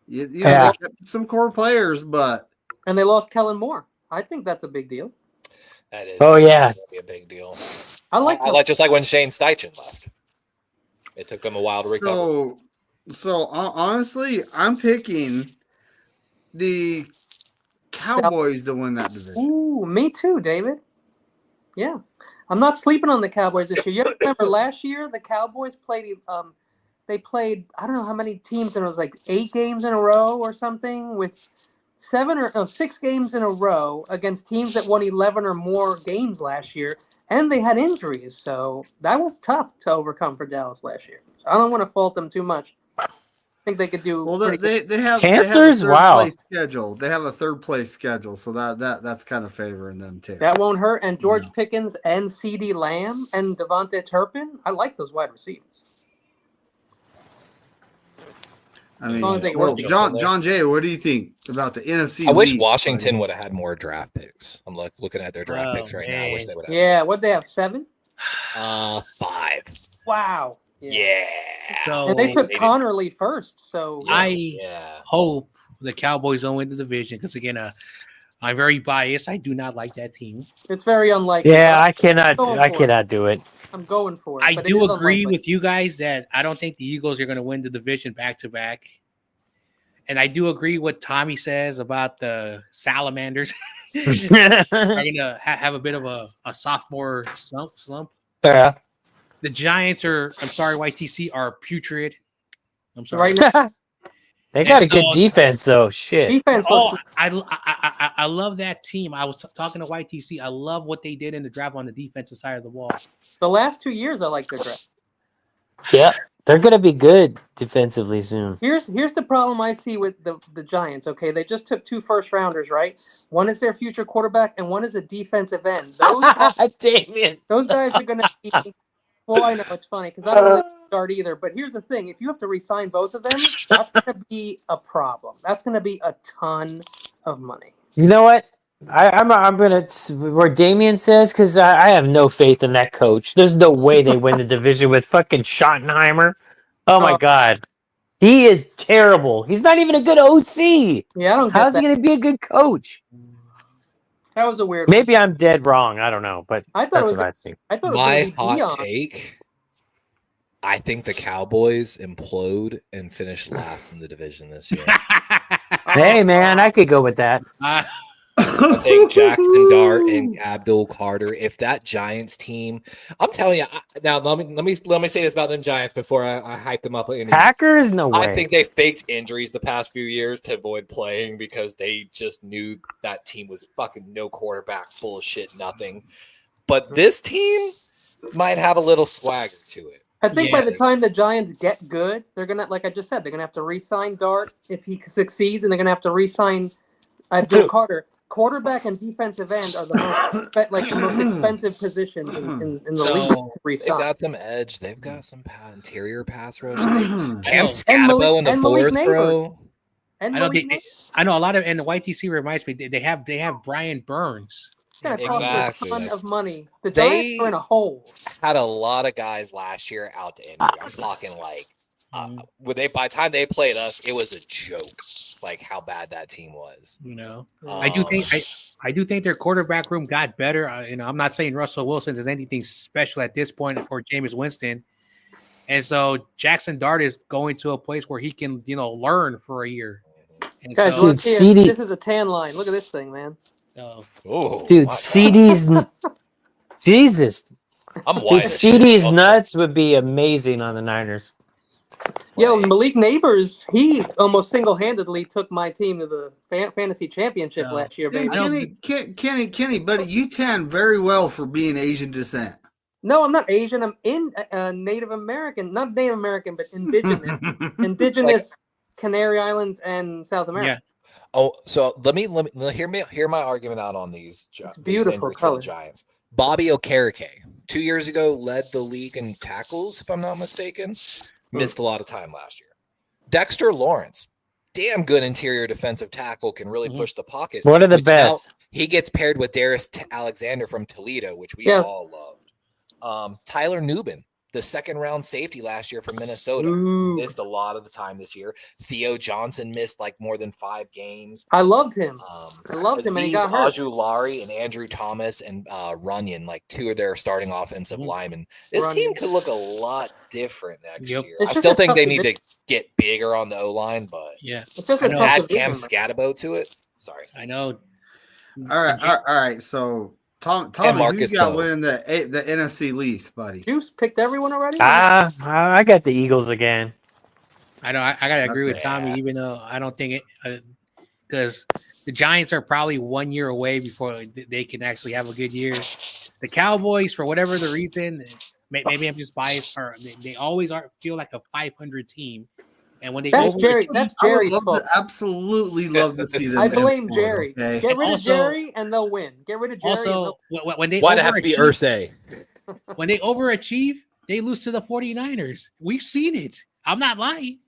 They kept some core players, and they lost Kellen Moore. I think that's a big deal. That is. Oh yeah, be a big deal. I like just like when Shane Steichen left. It took them a while to recover. So honestly, I'm picking the Cowboys to win that division. Ooh, me too, David. Yeah, I'm not sleeping on the Cowboys this year. You remember last year the Cowboys played. They played. I don't know how many teams, and it was like 8 games in a row or something with 6 games in a row against teams that won 11 or more games last year, and they had injuries. So that was tough to overcome for Dallas last year. So I don't want to fault them too much. think they could do. Well, they have Panthers. They have a third place schedule. They have a third place schedule, so that's kind of favoring them too. That won't hurt. And George Pickens and CeeDee Lamb and Devontae Turpin. I like those wide receivers. I mean, John Jay, what do you think about the NFC? I wish Washington would have had more draft picks. I'm looking at their draft picks right now. I wish they would have. Yeah, what they have 7? 5. Wow. Yeah. So, and they took Connerly first. So I hope the Cowboys don't win the division because again, I'm very biased. I do not like that team. It's very unlikely. Yeah, I cannot do it. I'm going for it. I do agree with you guys that I don't think the Eagles are going to win the division back to back. And I do agree what Tommy says about the Salamanders. They're going to have a bit of a sophomore slump. Yeah. The Giants I'm sorry, YTC are putrid. I'm sorry. Right now, they got a good defense, though. Shit. Defense. I love that team. I was talking to YTC. I love what they did in the draft on the defensive side of the ball. The last 2 years, I like their draft. Yeah, they're going to be good defensively soon. Here's the problem I see with the Giants. Okay, they just took 2 first-rounders, right? One is their future quarterback, and one is a defensive end. Those guys are going to be. Well, I know it's funny because I don't really start either. But here's the thing: if you have to re-sign both of them, that's going to be a problem. That's going to be a ton of money. You know what? I'm going to where Damian says because I have no faith in that coach. There's no way they win the division with fucking Schottenheimer. Oh my god, he is terrible. He's not even a good OC. Yeah, I don't. How's he going to be a good coach? That was a weird. Maybe I'm dead wrong. I don't know, but that's what I think. My hot take. I think the Cowboys implode and finish last in the division this year. Hey, man, I could go with that. I think Jackson Dart and Abdul Carter. If that Giants team, I'm telling you now. Let me say this about them Giants before I hype them up. Packers, no way. I think they faked injuries the past few years to avoid playing because they just knew that team was fucking no quarterback, full of shit, nothing. But this team might have a little swagger to it. I think by the time the Giants get good, they're gonna, like I just said, they're gonna have to re-sign Dart if he succeeds, and they're gonna have to re-sign Abdul Carter. Quarterback and defensive end are the most expensive positions in the league to re-sign. They've got some edge. They've got some interior pass rush. Cam Scatabo in the fourth, bro. I know a lot of, and the YTC reminds me they have Brian Burns. It's gonna cost a ton of money. The Giants are in a hole. Had a lot of guys last year out to injury. I'm talking like by the time they played us, it was a joke. Like how bad that team was. You know, I do think their quarterback room got better. I'm not saying Russell Wilson is anything special at this point or Jameis Winston, and so Jackson Dart is going to a place where he can learn for a year. And guys, dude, CD, this is a tan line. Look at this thing, man. Dude, CD's Jesus. CD's nuts would be amazing on the Niners. Yo, Malik Neighbors, he almost single-handedly took my team to the fantasy championship last year, baby. Kenny, buddy, you tan very well for being Asian descent. No, I'm not Asian. I'm Native American. Not Native American, but indigenous Canary Islands and South America. Yeah. Oh, so let me hear my argument out on these. It's beautiful color. The Giants. Bobby Okereke, 2 years ago, led the league in tackles, if I'm not mistaken. Missed a lot of time last year. Dexter Lawrence, damn good interior defensive tackle, can really push the pocket. One of the best. He gets paired with Darius Alexander from Toledo, which we all loved. Tyler Nubin, the second-round safety last year from Minnesota, missed a lot of the time this year. Theo Johnson missed like more than 5 games. I loved him. And he got hurt. Ajulari and Andrew Thomas and Runyon, like 2 of their starting offensive linemen. This team could look a lot different next year. I still think they need to get bigger on the O-line, but add Cam Scatabo to it. Sorry. I know. All right. So Tommy, who's got winning the NFC least, buddy? Juice picked everyone already? I got the Eagles again. I know. I gotta agree with Tommy, even though I don't think it, because the Giants are probably 1 year away before they can actually have a good year. The Cowboys, for whatever the reason, maybe I'm just biased, or they always feel like a 500 team, And when they That's Jerry. That's I would Jerry's fault. absolutely love to see them. I blame implode, Jerry. okay? Get rid of Also- Jerry and they'll win. Get rid of Jerry. Also, when they Why'd it have to be overachieve- Ursay? when they overachieve, they lose to the 49ers. We've seen it. I'm not lying.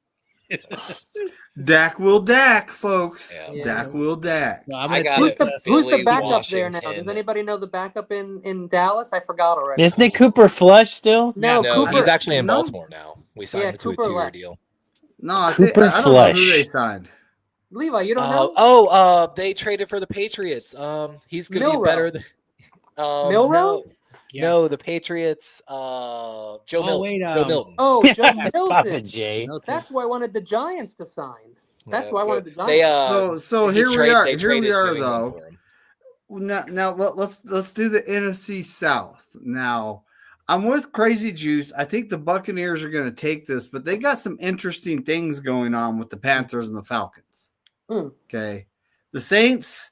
Dak will Dak, folks. Yeah. Dak will Dak. No, I'm I gonna got take it. who's the Philly, backup there now? Washington. Does anybody know the backup in Dallas? I forgot already. Isn't it Cooper Flush still? No, No, Cooper. he's actually in no. Baltimore now. We signed Yeah, him to a Cooper 2-year left. deal. No, I Cooper don't know who Flush. they signed. Levi, you don't know? They traded for the Patriots. He's gonna Milrow. be better than Milrow? No, the Patriots. Joe Milton. wait, Joe Milton. Oh, Joe Papa Milton. J. That's why I wanted the Giants to sign. That's why I wanted the Giants. They So he here we trade- are. they Here traded we are, New England though. for him. Now let's do the NFC South. Now, I'm with Crazy Juice. I think the Buccaneers are going to take this, but they got some interesting things going on with the Panthers and the Falcons. Okay, the Saints.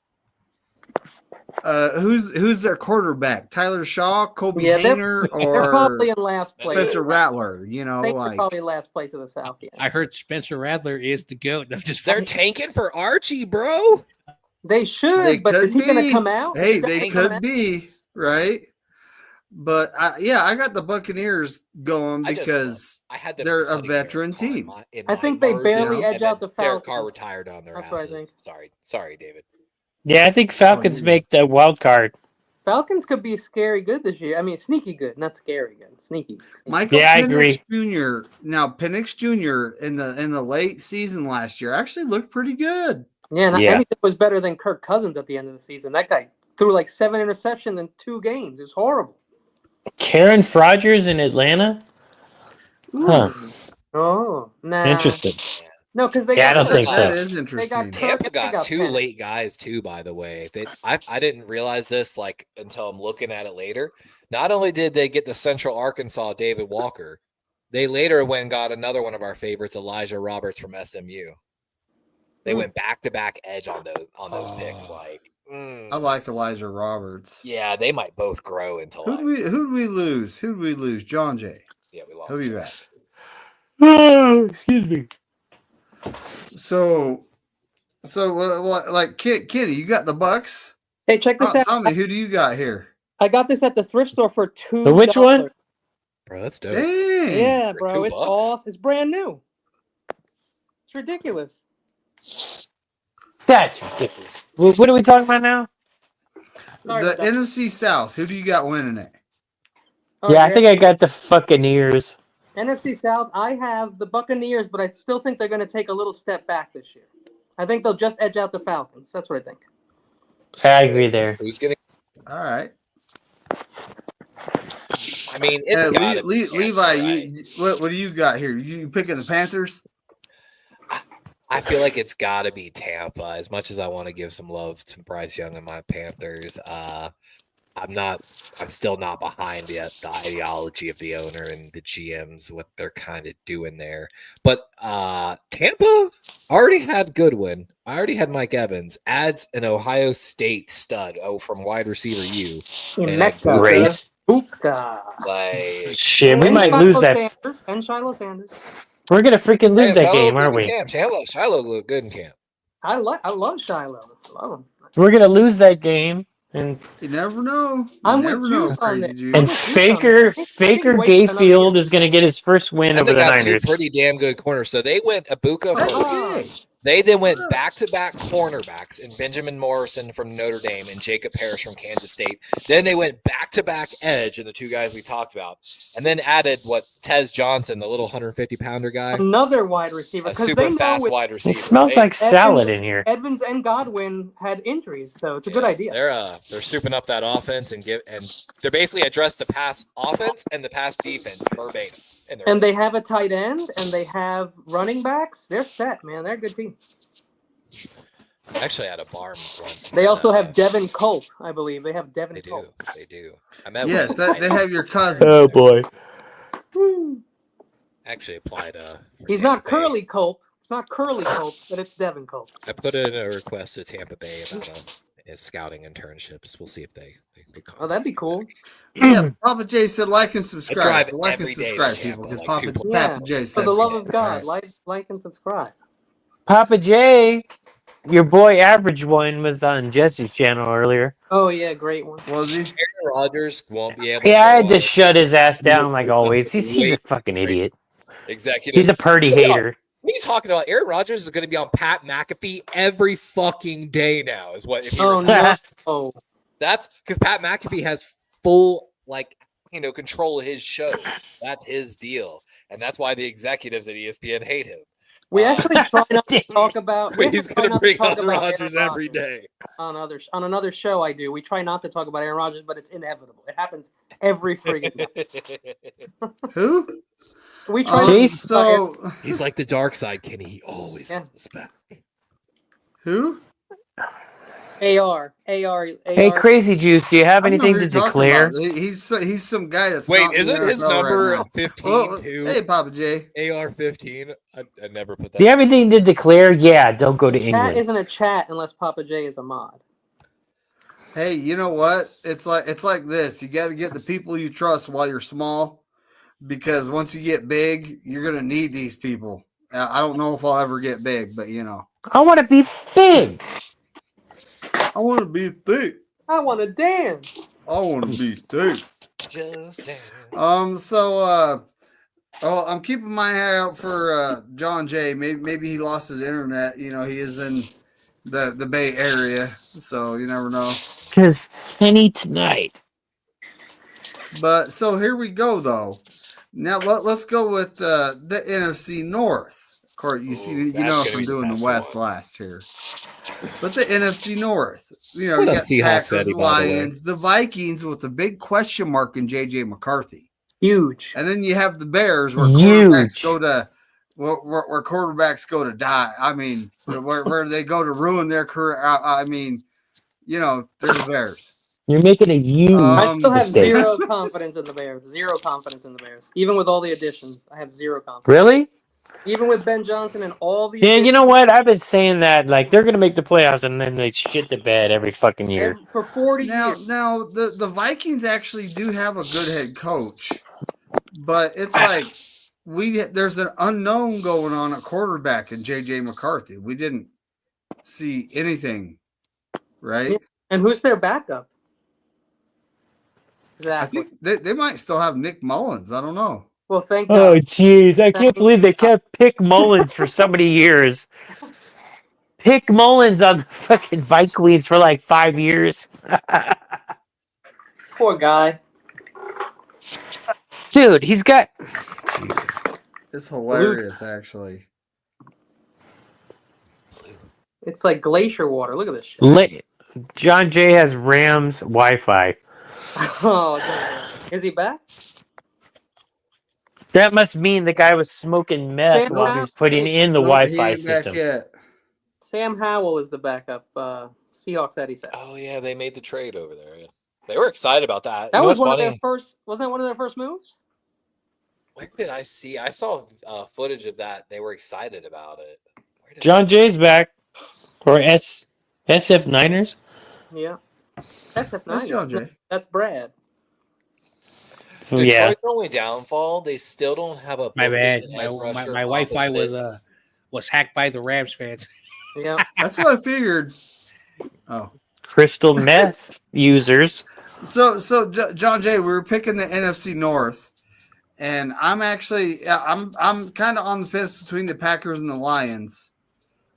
Who's their quarterback? Tyler Shaw, Kobe Hayner, They're probably or in last place. Spencer Rattler? You know, I think like they're probably last place of the South. Yeah. I heard Spencer Rattler is the GOAT. I'm just They're tanking for Archie, bro. They should, They but could is he going to be. come out? Hey, Is he they gonna come could out? be, right? But I got the Buccaneers going because I had them they're a cutting veteran Derek Carr in team. my- in I my think they version, barely and edge then out the Derek Carr Falcons. retired on their That's what I asses. think. Sorry, David. Yeah, I think Falcons make the wild card. Falcons could be scary good this year. I mean, sneaky good, not scary good. Sneaky. Michael Yeah, I Penix agree. Jr. Now Penix Jr. in the late season last year actually looked pretty good. Yeah, and Yeah. anything was better than Kirk Cousins at the end of the season. That guy threw like 7 interceptions in 2 games. It was horrible. Karen Frogers in Atlanta? Huh. Oh, no. Interesting. No, because they Yeah, I got don't think so. That is They interesting. got Tampa They got got 2 Penix. late guys too, by the way. I didn't realize this like until I'm looking at it later. Not only did they get the Central Arkansas David Walker, they later went and got another one of our favorites, Elijah Roberts from SMU. They went back-to-back edge on those picks. Like, I like Elijah Roberts. yeah, they might both grow into Who'd we lose? Who'd we lose? John Jay. Yeah, we lost. He'll be him. back. Oh, excuse me. So like Kenny, you got the Bucks. Hey, check this out. Tommy, who do you got here? I got this at the thrift store for $2. The which one? Bro, that's dope. Dang. Yeah, For bro. $2? It's awesome. It's brand new. It's ridiculous. That's ridiculous. What are we talking about now? Sorry The about that. NFC South. Who do you got winning it? Oh, Yeah, I think I got the fucking ears. NFC South, I have the Buccaneers, but I still think they're going to take a little step back this year. I think they'll just edge out the Falcons. That's what I think. I agree there. Who's gonna? All right. I mean, it's gotta be Tampa, Levi, right? what do you got here? You picking the Panthers? I feel like it's got to be Tampa. As much as I want to give some love to Bryce Young and my Panthers, I'm still not behind yet the ideology of the owner and the GMs, what they're kind of doing there. But Tampa already had Goodwin. I already had Mike Evans. Adds an Ohio State stud. From wide receiver U. In And Mexico. Great. Like, Shit, we And might Shiloh lose that. Sanders, and Shiloh Sanders. We're gonna freaking lose that Shiloh game, looked aren't good we? in camp. Shiloh looked good in camp. I love Shiloh. Love him. We're gonna lose that game, and You never know. You I'm with never know, Juice on Crazy this. Juice. and I Faker think wait Gayfield another is gonna get his first win And over they the got 2 Niners. pretty damn good corners. So they went Ibuka That's first. They then went back-to-back cornerbacks in Benjamin Morrison from Notre Dame and Jacob Harris from Kansas State. Then they went back-to-back edge in the 2 guys we talked about. And then added Tez Johnson, the little 150-pounder guy, Another wide receiver. a 'cause super they know fast with wide receiver. It smells like salad in here. Evans and Godwin had injuries, so it's a good idea. They're souping up that offense and they're basically addressed the pass offense and the pass defense verbatim. And they have a tight end, and they have running backs. They're set, man. They're a good team. I actually had a barn once. They also have Devin Culp, I believe. They have Devin They do. Culp. They do. I met Yes, with they have your cousin. Oh boy. Actually applied. For He's Tampa not Bay. Curly Culp. It's not Curly Culp, but it's Devin Culp. I put in a request to Tampa Bay about scouting internships. We'll see if they Oh, that'd be cool. Yeah, Papa J said like and subscribe. drive Like and every day subscribe, to people. Tampa, Because like Papa J For said the love so. of God, All right. like and subscribe. Papa J, your boy Average One was on Jesse's channel earlier. Oh yeah, great one. Was he? Aaron Rodgers won't be able. Yeah, I had go to on shut his ass down like always. He's a fucking idiot. Executives. He's a Purdy hater. What are you talking about? Aaron Rodgers is going to be on Pat McAfee every fucking day now. Is what? If he retires. no! That's because Pat McAfee has full control of his show. That's his deal, and that's why the executives at ESPN hate him. We actually try not to talk about. He's going to bring on Rodgers every day. On another show, I do. We try not to talk about Aaron Rodgers, but it's inevitable. It happens every friggin' day. Who? We try. So he's like the dark side, Kenny. He always comes back. Who? AR. Hey, Crazy Juice, do you have anything to declare? He's some guy that's wait. not Isn't in the his NFL number right 15 too? Hey, Papa J. AR 15. I never put that. Do you have anything to declare? Yeah, don't go to England. Chat isn't a chat unless Papa J is a mod. Hey, you know what? It's like this. You got to get the people you trust while you're small, because once you get big, you're gonna need these people. I don't know if I'll ever get big, but I want to be big. I want to be thick. I want to dance. I want to be thick. Just dance. I'm keeping my eye out for John Jay. Maybe he lost his internet. He is in the Bay Area, so you never know. Because Kenny tonight. But so here we go, though. Now let's go with the NFC North. Of course, you know if I'm doing the West last here. But the NFC North, you got Packers, Lions, the Vikings with the big question mark in J.J. McCarthy. Huge. And then you have the Bears where quarterbacks go to where quarterbacks go to die. I mean, where they go to ruin their career. I mean, there's the Bears. You're making a huge I still have mistake. zero confidence in the Bears. Zero confidence in the Bears. Even with all the additions, I have zero confidence. Really? Even with Ben Johnson and all the Yeah, you know what? I've been saying that. Like, they're going to make the playoffs, and then they shit the bed every fucking year. For 40 years. Now, the Vikings actually do have a good head coach. But it's like there's an unknown going on at quarterback in J.J. McCarthy. We didn't see anything, right? Yeah. And who's their backup? I Exactly. think they might still have Nick Mullins. I don't know. Well, thank God. Oh, jeez. I can't believe they kept Pick Mullins for so many years. Pick Mullins on the fucking Vikings for like 5 years. Poor guy. Dude, he's got... Jesus. It's hilarious, actually. It's like glacier water. Look at this shit. John Jay has Rams Wi-Fi. Oh, is he back? That must mean the guy was smoking meth while he was putting in the Wi-Fi system. Sam Howell is the backup. Seahawks Eddie said. Oh yeah, they made the trade over there. Yeah. They were excited about that. That was one of their first. Wasn't that one of their first moves? Where did I see? I saw footage of that. They were excited about it. John Jay's back, or SF Niners. Yeah, SF That's John Jay. That's Brad. Yeah. Detroit's only downfall. They still don't have a. My bad. My Wi-Fi was hacked by the Rams fans. Yeah, that's what I figured. Oh, crystal meth users. So John Jay, we were picking the NFC North, and I'm kind of on the fence between the Packers and the Lions.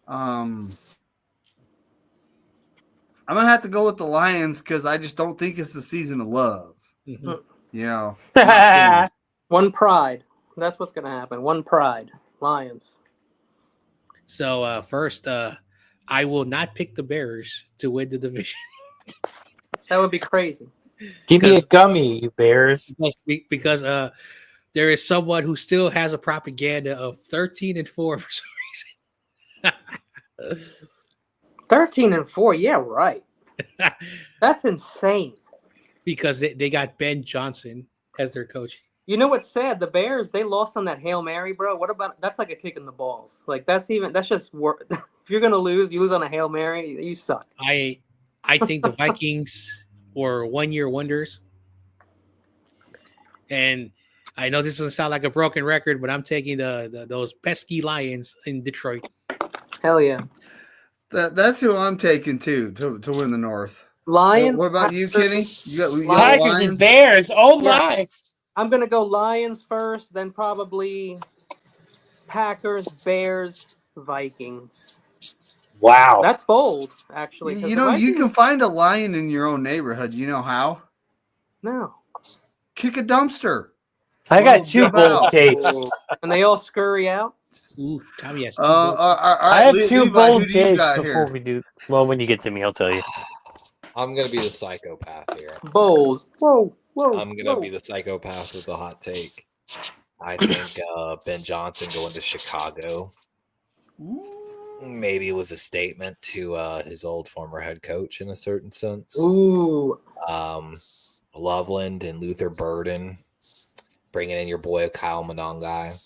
I'm gonna have to go with the Lions because I just don't think it's the season of love. Mm-hmm. One pride. That's what's gonna happen. One pride. Lions. So first, I will not pick the Bears to win the division. That would be crazy. Give me a gummy, you Bears. Because there is someone who still has a propaganda of 13-4 for some reason. 13-4, yeah, right. That's insane. Because they got Ben Johnson as their coach. You know what's sad? The Bears, they lost on that Hail Mary, bro. What about that's like a kick in the balls? Like that's just work. If you're gonna lose, you lose on a Hail Mary, you suck. I I think the Vikings were 1-year wonders. And I know this doesn't sound like a broken record, but I'm taking those pesky Lions in Detroit. Hell yeah. That's who I'm taking too to win the North. Lions. What about you, Kenny? You got Tigers Lions and Bears. Oh my! Yeah. I'm gonna go Lions first, then probably Packers, Bears, Vikings. Wow, That's bold, actually. You know, you can find a lion in your own neighborhood. You know how? No. Kick a dumpster. I got 2 bold takes. And they all scurry out. Ooh, Tommy has I have 2 bold takes before here? we do. Well, when you get to me, I'll tell you. I'm gonna be the psychopath here. Bold. Whoa. I'm gonna be the psychopath with the hot take. I think Ben Johnson going to Chicago. Maybe it was a statement to his old former head coach in a certain sense. Ooh. Loveland and Luther Burden, bringing in your boy Kyle Monangai.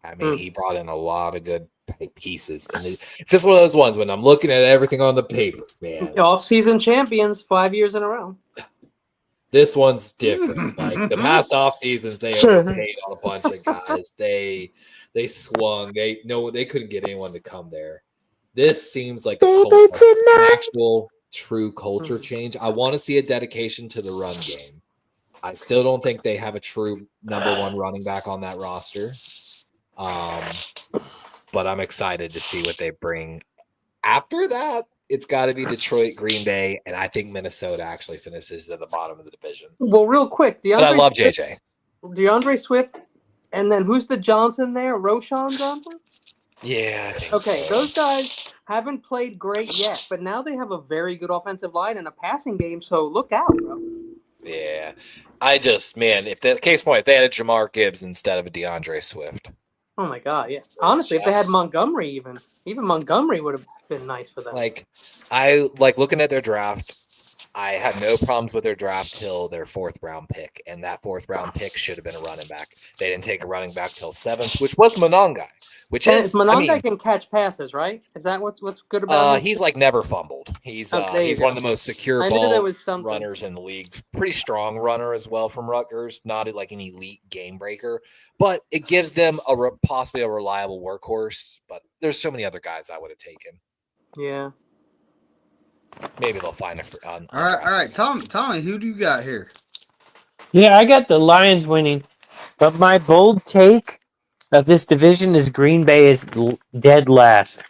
I mean, he brought in a lot of good pieces. And it's just one of those ones when I'm looking at everything on the paper, man. Off-season champions 5 years in a row. This one's different. Like the past off seasons, they overpaid on a bunch of guys. They swung. They couldn't get anyone to come there. This seems like an actual true culture change. I want to see a dedication to the run game. I still don't think they have a true number 1 running back on that roster. But I'm excited to see what they bring. After that, it's got to be Detroit, Green Bay, and I think Minnesota actually finishes at the bottom of the division. Well, real quick, but I love JJ. DeAndre Swift, and then who's the Johnson there? Roshan Johnson? Yeah, I think okay, so. Those guys haven't played great yet, but now they have a very good offensive line and a passing game, so look out, bro. Yeah. If they had a Jamar Gibbs instead of a DeAndre Swift. Oh my God, yeah. Honestly, if they had Montgomery even Montgomery would have been nice for them. I looking at their draft. I had no problems with their draft till their 4th round pick, and that 4th round pick should have been a running back. They didn't take a running back till 7th, which was Monangai. Monangai can catch passes, right? Is that what's good about him? He's never fumbled. He's one of the most secure ball runners in the league. Pretty strong runner as well from Rutgers. Not like an elite game breaker, but it gives them possibly a reliable workhorse. But there's so many other guys I would have taken. Yeah. Maybe they'll find it. All right. Tommy, who do you got here? Yeah, I got the Lions winning, but my bold take of this division is Green Bay is dead last.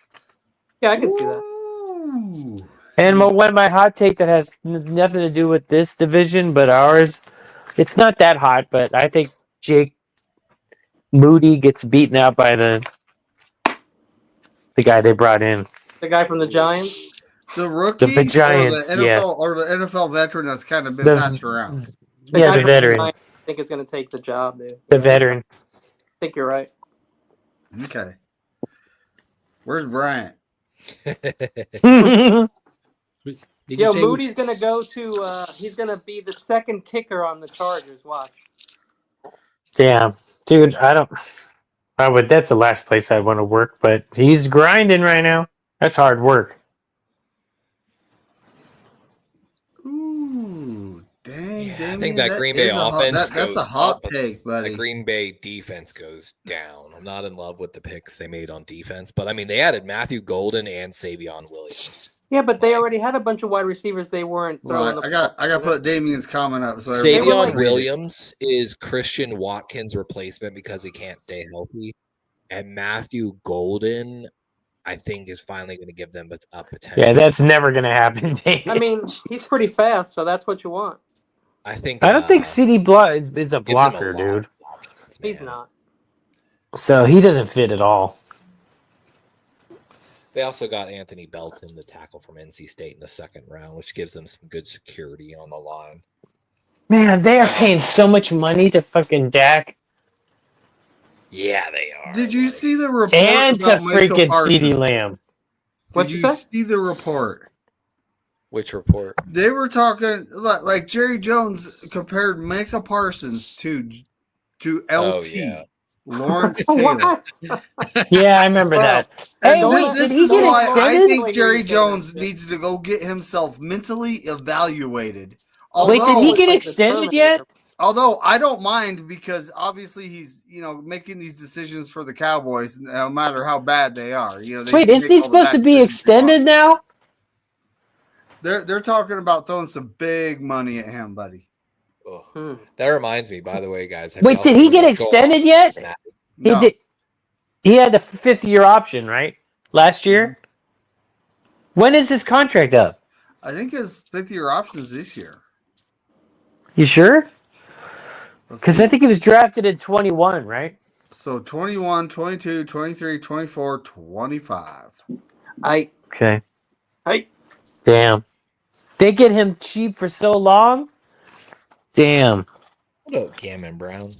Yeah, I can see that. And my hot take that has nothing to do with this division, but ours, it's not that hot, but I think Jake Moody gets beaten out by the guy they brought in. The guy from the Giants? The rookie? The Giants, or the NFL, or the NFL veteran that's kind of been passed around. The veteran. I think is going to take the job, dude. The veteran. I think you're right. Okay. Where's Bryant? Moody's going to go to he's going to be the second kicker on the Chargers. Watch. Damn. Dude, that's the last place I'd want to work, but he's grinding right now. That's hard work. Dang, I think that Green Bay offense that's a hot take, buddy. The Green Bay defense goes down. I'm not in love with the picks they made on defense, but I mean, they added Matthew Golden and Savion Williams. Yeah, but they already had a bunch of wide receivers. They weren't throwing. I got to put Damien's comment up. So Savion Williams is Christian Watkins' replacement because he can't stay healthy, and Matthew Golden, I think, is finally going to give them a potential. Yeah, that's never going to happen, David. I mean, he's pretty fast, so that's what you want. I don't think CD Block is a blocker, dude. He's not. So he doesn't fit at all. They also got Anthony Belton, the tackle from NC State, in the 2nd round, which gives them some good security on the line. Man, they are paying so much money to fucking Dak. Yeah, they are. Did you see the report? And to freaking CeeDee Lamb. Did you see the report? Which report? They were talking like Jerry Jones compared Micah Parsons to LT. Oh, yeah. Lawrence Taylor. Yeah, I remember that. And Hey, wait, this did he is get why I extended? think Jerry Jones needs to go get himself mentally evaluated. Wait, did he Although- get extended yet? Although I don't mind because obviously he's making these decisions for the Cowboys no matter how bad they are. Wait, isn't he supposed to be extended now? They're talking about throwing some big money at him, buddy. Oh, that reminds me, by the way, guys. Wait, did he get extended yet? No. He did. He had the 5th-year option, right? Last year. When is his contract up? I think his 5th-year option is this year. You sure? Because I think he was drafted in 21, right? So 21, 22, 23, 24, 25. Okay. Damn. They get him cheap for so long? Damn. What up, Gammon Brown?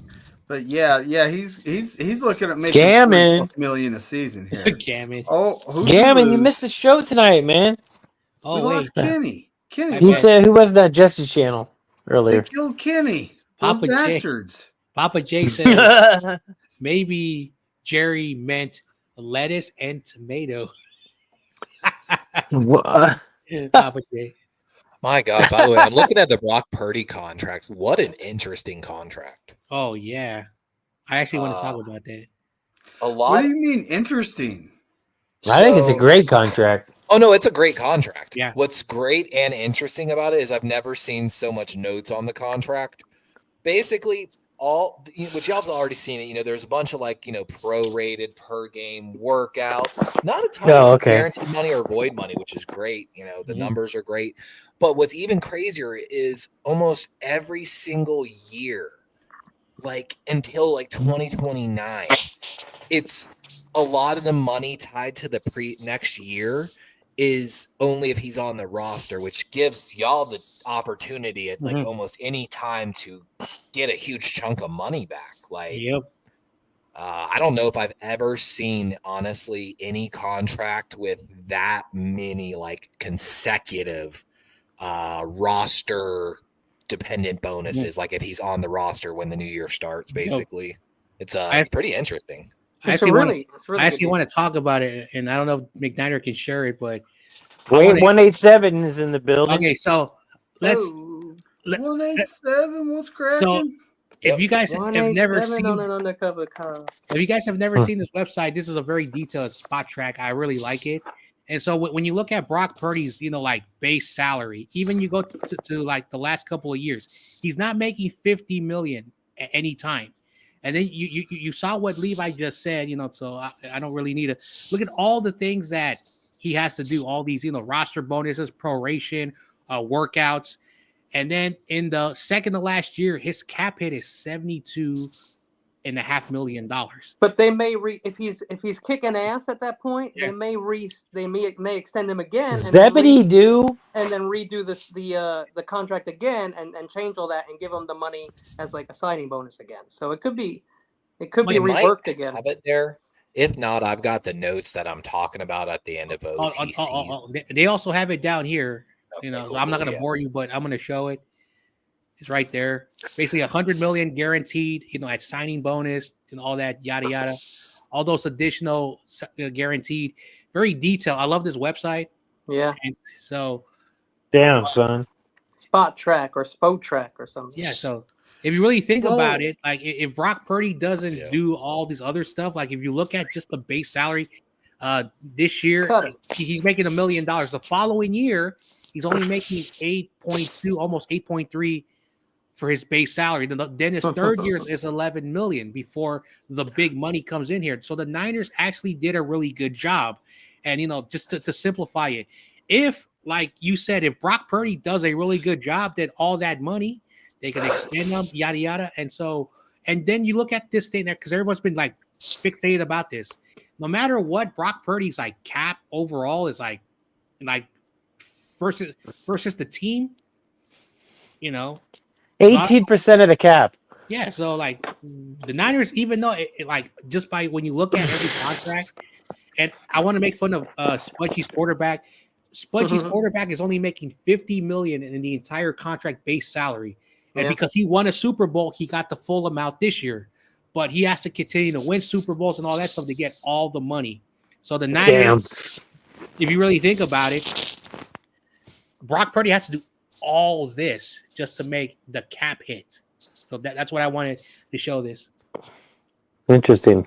But yeah, he's looking at making Gammon $20+ million a season here. Gammon. Oh, Gammon, you missed the show tonight, man. We lost Kenny. He said who was that Jesse channel earlier? They killed Kenny. Those Papa bastards. Papa J said maybe Jerry meant lettuce and tomato. What? Papa J. My God, by the way, I'm looking at the Brock Purdy contract. What an interesting contract. Oh, yeah. I actually want to talk about that. What do you mean interesting? I think it's a great contract. Oh, no, it's a great contract. Yeah. What's great and interesting about it is I've never seen so much notes on the contract. Basically, which y'all have already seen it, there's a bunch of prorated per game workouts, not a ton of guaranteed money or void money, which is great. The numbers are great. But what's even crazier is almost every single year, until 2029, it's a lot of the money tied to the next year is only if he's on the roster, which gives y'all the opportunity at almost any time to get a huge chunk of money back. I don't know if I've ever seen, honestly, any contract with that many consecutive roster dependent bonuses. If he's on the roster when the new year starts, basically, it's pretty interesting. I actually want to talk about it, and I don't know if McNiner can share it, but wait, 187 is in the building. Okay, so let's 187. What's cracking? So if you guys have never seen on an undercover car. If you guys have never seen this website, this is a very detailed spot track. I really like it. And so when you look at Brock Purdy's, base salary, even you go to the last couple of years, he's not making $50 million at any time. And then you saw what Levi just said, so I don't really need to look at all the things that he has to do, all these, roster bonuses, proration, workouts. And then in the second to last year, his cap hit is $72.5 million. But they may if he's kicking ass at that point, they may extend him again. And then redo the contract again and change all that and give him the money as a signing bonus again. So it could be reworked again. Have it there. If not, I've got the notes that I'm talking about at the end of OTC. They also have it down here. Okay, so I'm not going to bore you, but I'm going to show it. It's right there. Basically, $100 million guaranteed. At signing bonus and all that, yada yada. All those additional guaranteed. Very detailed. I love this website. Yeah. And so, damn son. Spot track or Spot track or something. Yeah. So if you really think about it, if Brock Purdy doesn't do all this other stuff, if you look at just the base salary, this year he's making $1 million. The following year, he's only making 8.2, almost 8.3 for his base salary. Then his third year is $11 million before the big money comes in here. So the Niners actually did a really good job. And just to simplify it, if you said, if Brock Purdy does a really good job, then all that money they can extend them, yada yada. And then you look at this thing there because everyone's been fixated about this. No matter what, Brock Purdy's cap overall is versus the team, 18% of the cap. Yeah, so the Niners, even though just by when you look at every contract, and I want to make fun of Spudgy's quarterback. Spudgy's quarterback is only making $50 million in the entire contract base salary, and because he won a Super Bowl, he got the full amount this year. but he has to continue to win Super Bowls and all that stuff to get all the money. So the Niners, if you really think about it, Brock Purdy has to do all this just to make the cap hit. So that's what I wanted to show this. Interesting.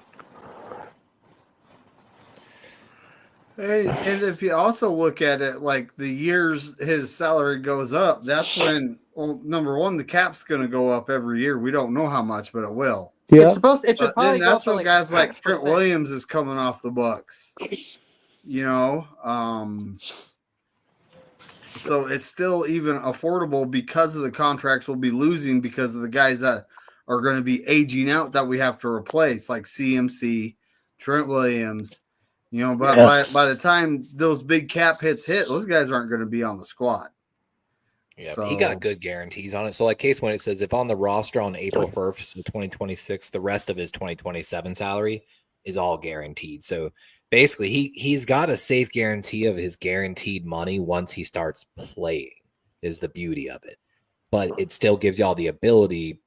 And if you also look at it, like the years his salary goes up, that's when, well, number one, the cap's going to go up every year. We don't know how much, but it will. Yeah. It should probably then that's go when guys like Trent Williams is coming off the Bucks. So it's still even affordable because of the contracts we'll be losing because of the guys that are going to be aging out that we have to replace, like CMC, Trent Williams. But by the time those big cap hits hit, those guys aren't going to be on the squad. Yeah, so, he got good guarantees on it. So, like case when it says if on the roster on April 1st, 2026, the rest of his 2027 salary is all guaranteed. So basically, he's got a safe guarantee of his guaranteed money once he starts playing. Is the beauty of it, but it still gives y'all the ability,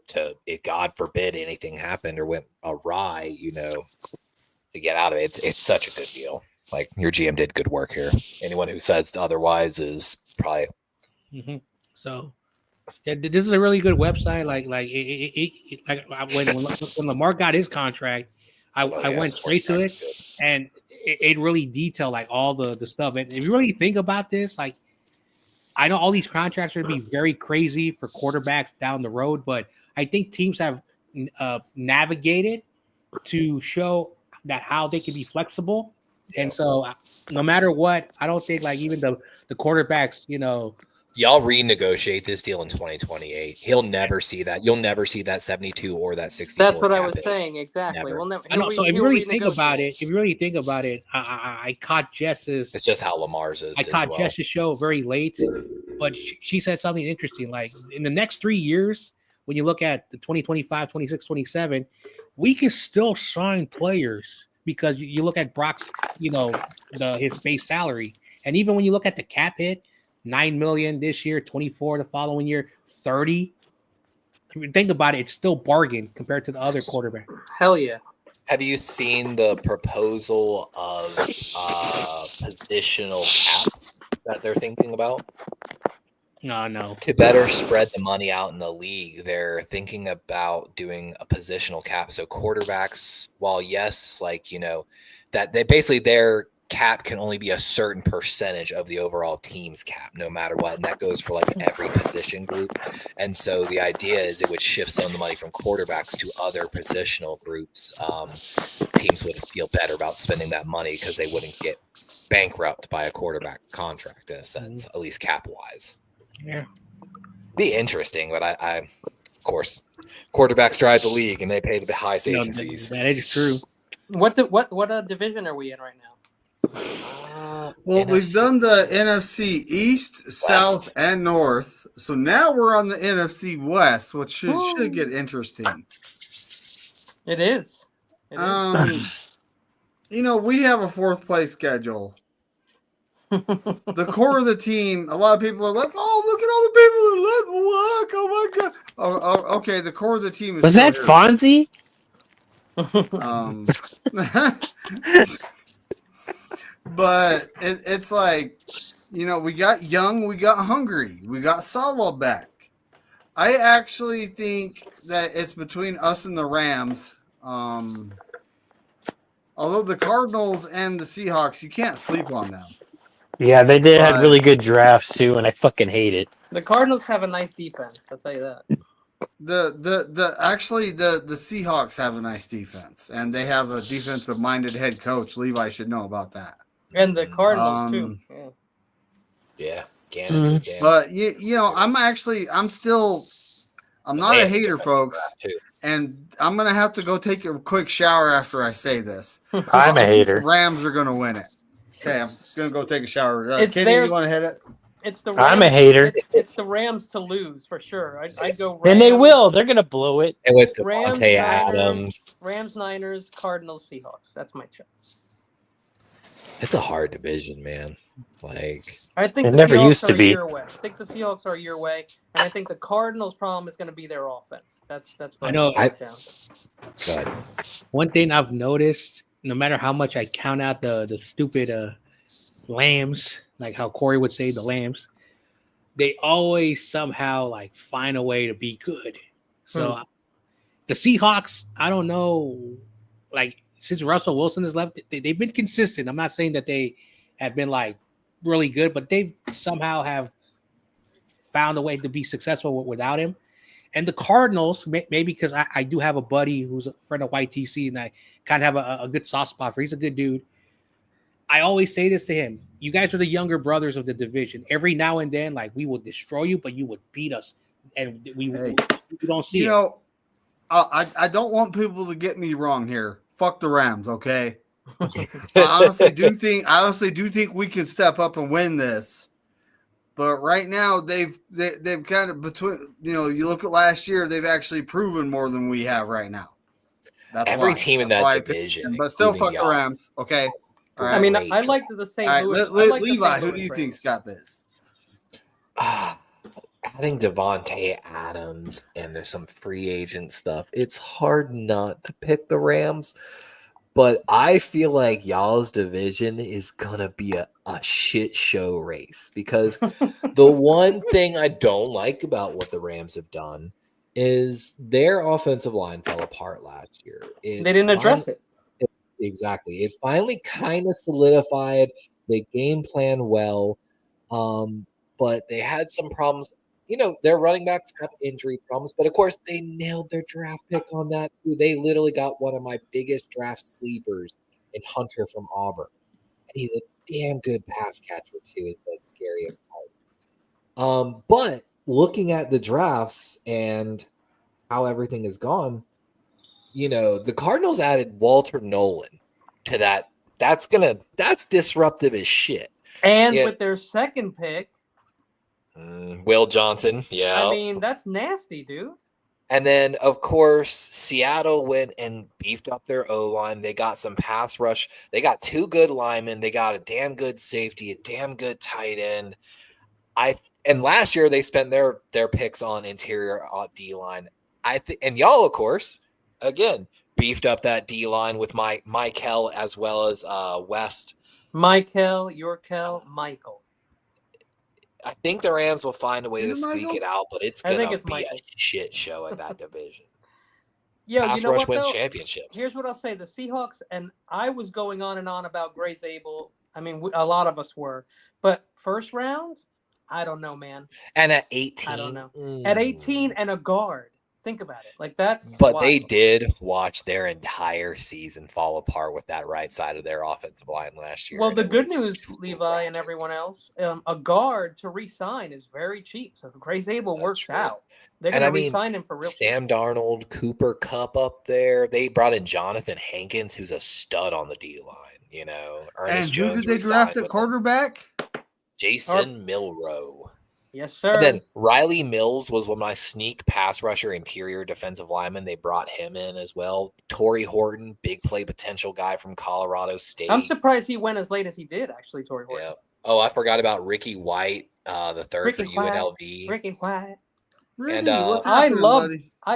to, if God forbid anything happened or went awry, to get out of it. It's such a good deal. Like your GM did good work here. Anyone who says otherwise is probably. Mm-hmm. So this is a really good website. Like when Lamar got his contract, I went straight to it, and it really detailed like all the stuff. And if you really think about this, like I know all these contracts are going to be very crazy for quarterbacks down the road, but I think teams have navigated to show that how they can be flexible. And so no matter what, I don't think like even the quarterbacks, y'all renegotiate this deal in 2028. He'll never see that. You'll never see that 72 or that 64. That's what I was saying. Exactly. Never. We'll never. I know. So if you really think about it, I caught Jess's. It's just how Lamar's is. I caught Jess's show very late, but she said something interesting. Like in the next 3 years, when you look at the 2025, 26, 27, we can still sign players because you look at Brock's, his base salary, and even when you look at the cap hit. $9 million this year, 24 the following year, 30. If you think about it, it's still bargain compared to the other quarterback. Hell yeah. Have you seen the proposal of positional caps that they're thinking about? No. To better spread the money out in the league, they're thinking about doing a positional cap. So quarterbacks, while yes, that they basically their cap can only be a certain percentage of the overall team's cap, no matter what. And that goes for like every position group. And so the idea is it would shift some of the money from quarterbacks to other positional groups. Teams would feel better about spending that money because they wouldn't get bankrupt by a quarterback contract in a sense, at least cap wise. Yeah. Be interesting, but I of course, quarterbacks drive the league and they pay the highest agent fees. That is true. What division are we in right now? Well, we've done the NFC East, West. South, and North. So now we're on the NFC West, which should get interesting. It is. We have a fourth place schedule. The core of the team, a lot of people are like, "Oh, look at all the people who let walk! Oh my god!" Oh, okay. The core of the team is. Was that here. Fonzie? But it's like, we got Young, we got Hungry, we got Salah back. I actually think that it's between us and the Rams. Although the Cardinals and the Seahawks, you can't sleep on them. Yeah, they did have really good drafts too, and I fucking hate it. The Cardinals have a nice defense, I'll tell you that. The Seahawks have a nice defense, and they have a defensive-minded head coach. Levi should know about that. And the Cardinals too. Yeah. But I'm not a hater, folks, and I'm gonna have to go take a quick shower after I say this. I'm a hater. Rams are gonna win it. Okay, I'm gonna go take a shower. Kenny, you want to hit it? It's the Rams, I'm a hater. It's the Rams to lose for sure. I'd go Rams. And they will. They're gonna blow it. And with Devontae Adams, Rams, Niners, Cardinals, Seahawks. That's my choice. It's a hard division, man. Like I think It the never Seahawks used to are be. your way. I think the Seahawks are your way, and I think the Cardinals' problem is going to be their offense. That's what I know. break down. God. One thing I've noticed, no matter how much I count out the stupid lambs, like how Korey would say the lambs, they always somehow like find a way to be good. So the Seahawks, I don't know, like since Russell Wilson has left, they've been consistent. I'm not saying that they have been like really good, but they somehow have found a way to be successful without him. And the Cardinals, maybe because I do have a buddy who's a friend of YTC, and I kind of have a good soft spot for. He's a good dude. I always say this to him: you guys are the younger brothers of the division. Every now and then, like we will destroy you, but you would beat us, and we don't see it. You know, I don't want people to get me wrong here. Fuck the Rams, okay? I honestly do think we can step up and win this. But right now, they've kind of between. You know, you look at last year; they've actually proven more than we have right now. That's Every team in that division, but still, fuck the Rams. Okay. All right. I mean, I like the St. Louis. Levi, who do you think's got this? Adding Devontae Adams and there's some free agent stuff. It's hard not to pick the Rams, but I feel like y'all's division is gonna be a shit show race because the one thing I don't like about what the Rams have done is their offensive line fell apart last year. They didn't address it. Exactly. It finally kind of solidified. They game plan well, but they had some problems. You know, their running backs have injury problems, but of course they nailed their draft pick on that too. They literally got one of my biggest draft sleepers in Hunter from Auburn. And he's a damn good pass catcher too, is the scariest part. But looking at the drafts and how everything has gone, you know, the Cardinals added Walter Nolan to that. That's disruptive as shit. And with their second pick, Will Johnson. Yeah. I mean, that's nasty, dude. And then, of course, Seattle went and beefed up their O-line. They got some pass rush. They got 2 good linemen. They got a damn good safety, a damn good tight end. And last year they spent their picks on interior D-line. And y'all, of course, again, beefed up that D-line with Michael as well as West. Michael, Michael. I think the Rams will find a way to squeak it out, but it's going to be Michael. a shit show at that division. Yeah, Pass you know rush what, wins though? championships. Here's what I'll say. The Seahawks, and I was going on and on about Gray Zabel. I mean, a lot of us were. But first round, I don't know, man. And at 18? I don't know. At 18 and a guard. Think about it. Like, that's But wild. they did watch their entire season fall apart with that right side of their offensive line last year. Well, the good news, Levi and everyone else, a guard to re-sign is very cheap. So if Gray Zabel works out, they're going to re-sign him for real. Sam Darnold, Cooper Kupp up there. They brought in Jonathan Hankins, who's a stud on the D-line, you know. Ernest and who Jones did they draft at quarterback? Jason Milroe. Yes, sir. And then Riley Mills was one of my sneak pass rusher interior defensive linemen. They brought him in as well. Torrey Horton, big play potential guy from Colorado State. I'm surprised he went as late as he did, actually, Torrey Horton. Yeah. Oh, I forgot about Ricky White, the third from UNLV. Ricky White. And I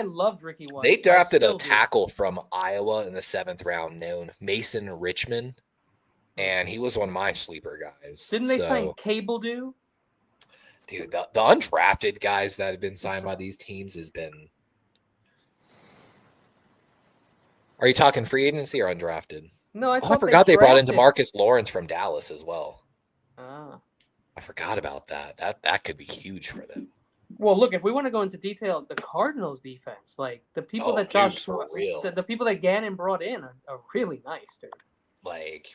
loved Ricky White. They drafted a tackle from Iowa in the 7th round named Mason Richmond, and he was one of my sleeper guys. Didn't they sign Cable Dew? Dude, the undrafted guys that have been signed by these teams has been. Are you talking free agency or undrafted? No, I forgot they brought in DeMarcus Lawrence from Dallas as well. Ah. I forgot about that. That could be huge for them. Well, look, if we want to go into detail, the Cardinals defense, like the people the people that Gannon brought in are really nice, dude. Like,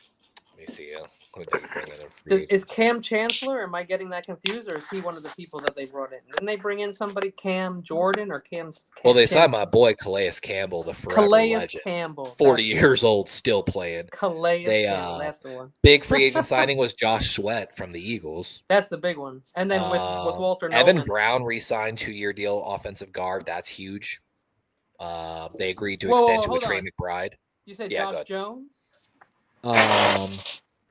let me see. Who did they bring in? Is Cam Chancellor? Am I getting that confused, or is he one of the people that they brought in? Didn't they bring in somebody, Cam Jordan or Cam? Well, they signed my boy Calais Campbell, the forever legend. Campbell, 40 years old, still playing. Calais Campbell, that's the one. Big free agent signing was Josh Sweat from the Eagles. That's the big one. And then with Walter Nolan. Evan Brown re-signed 2-year deal, offensive guard. That's huge. They agreed to extend to a Trey McBride. You said Josh Jones?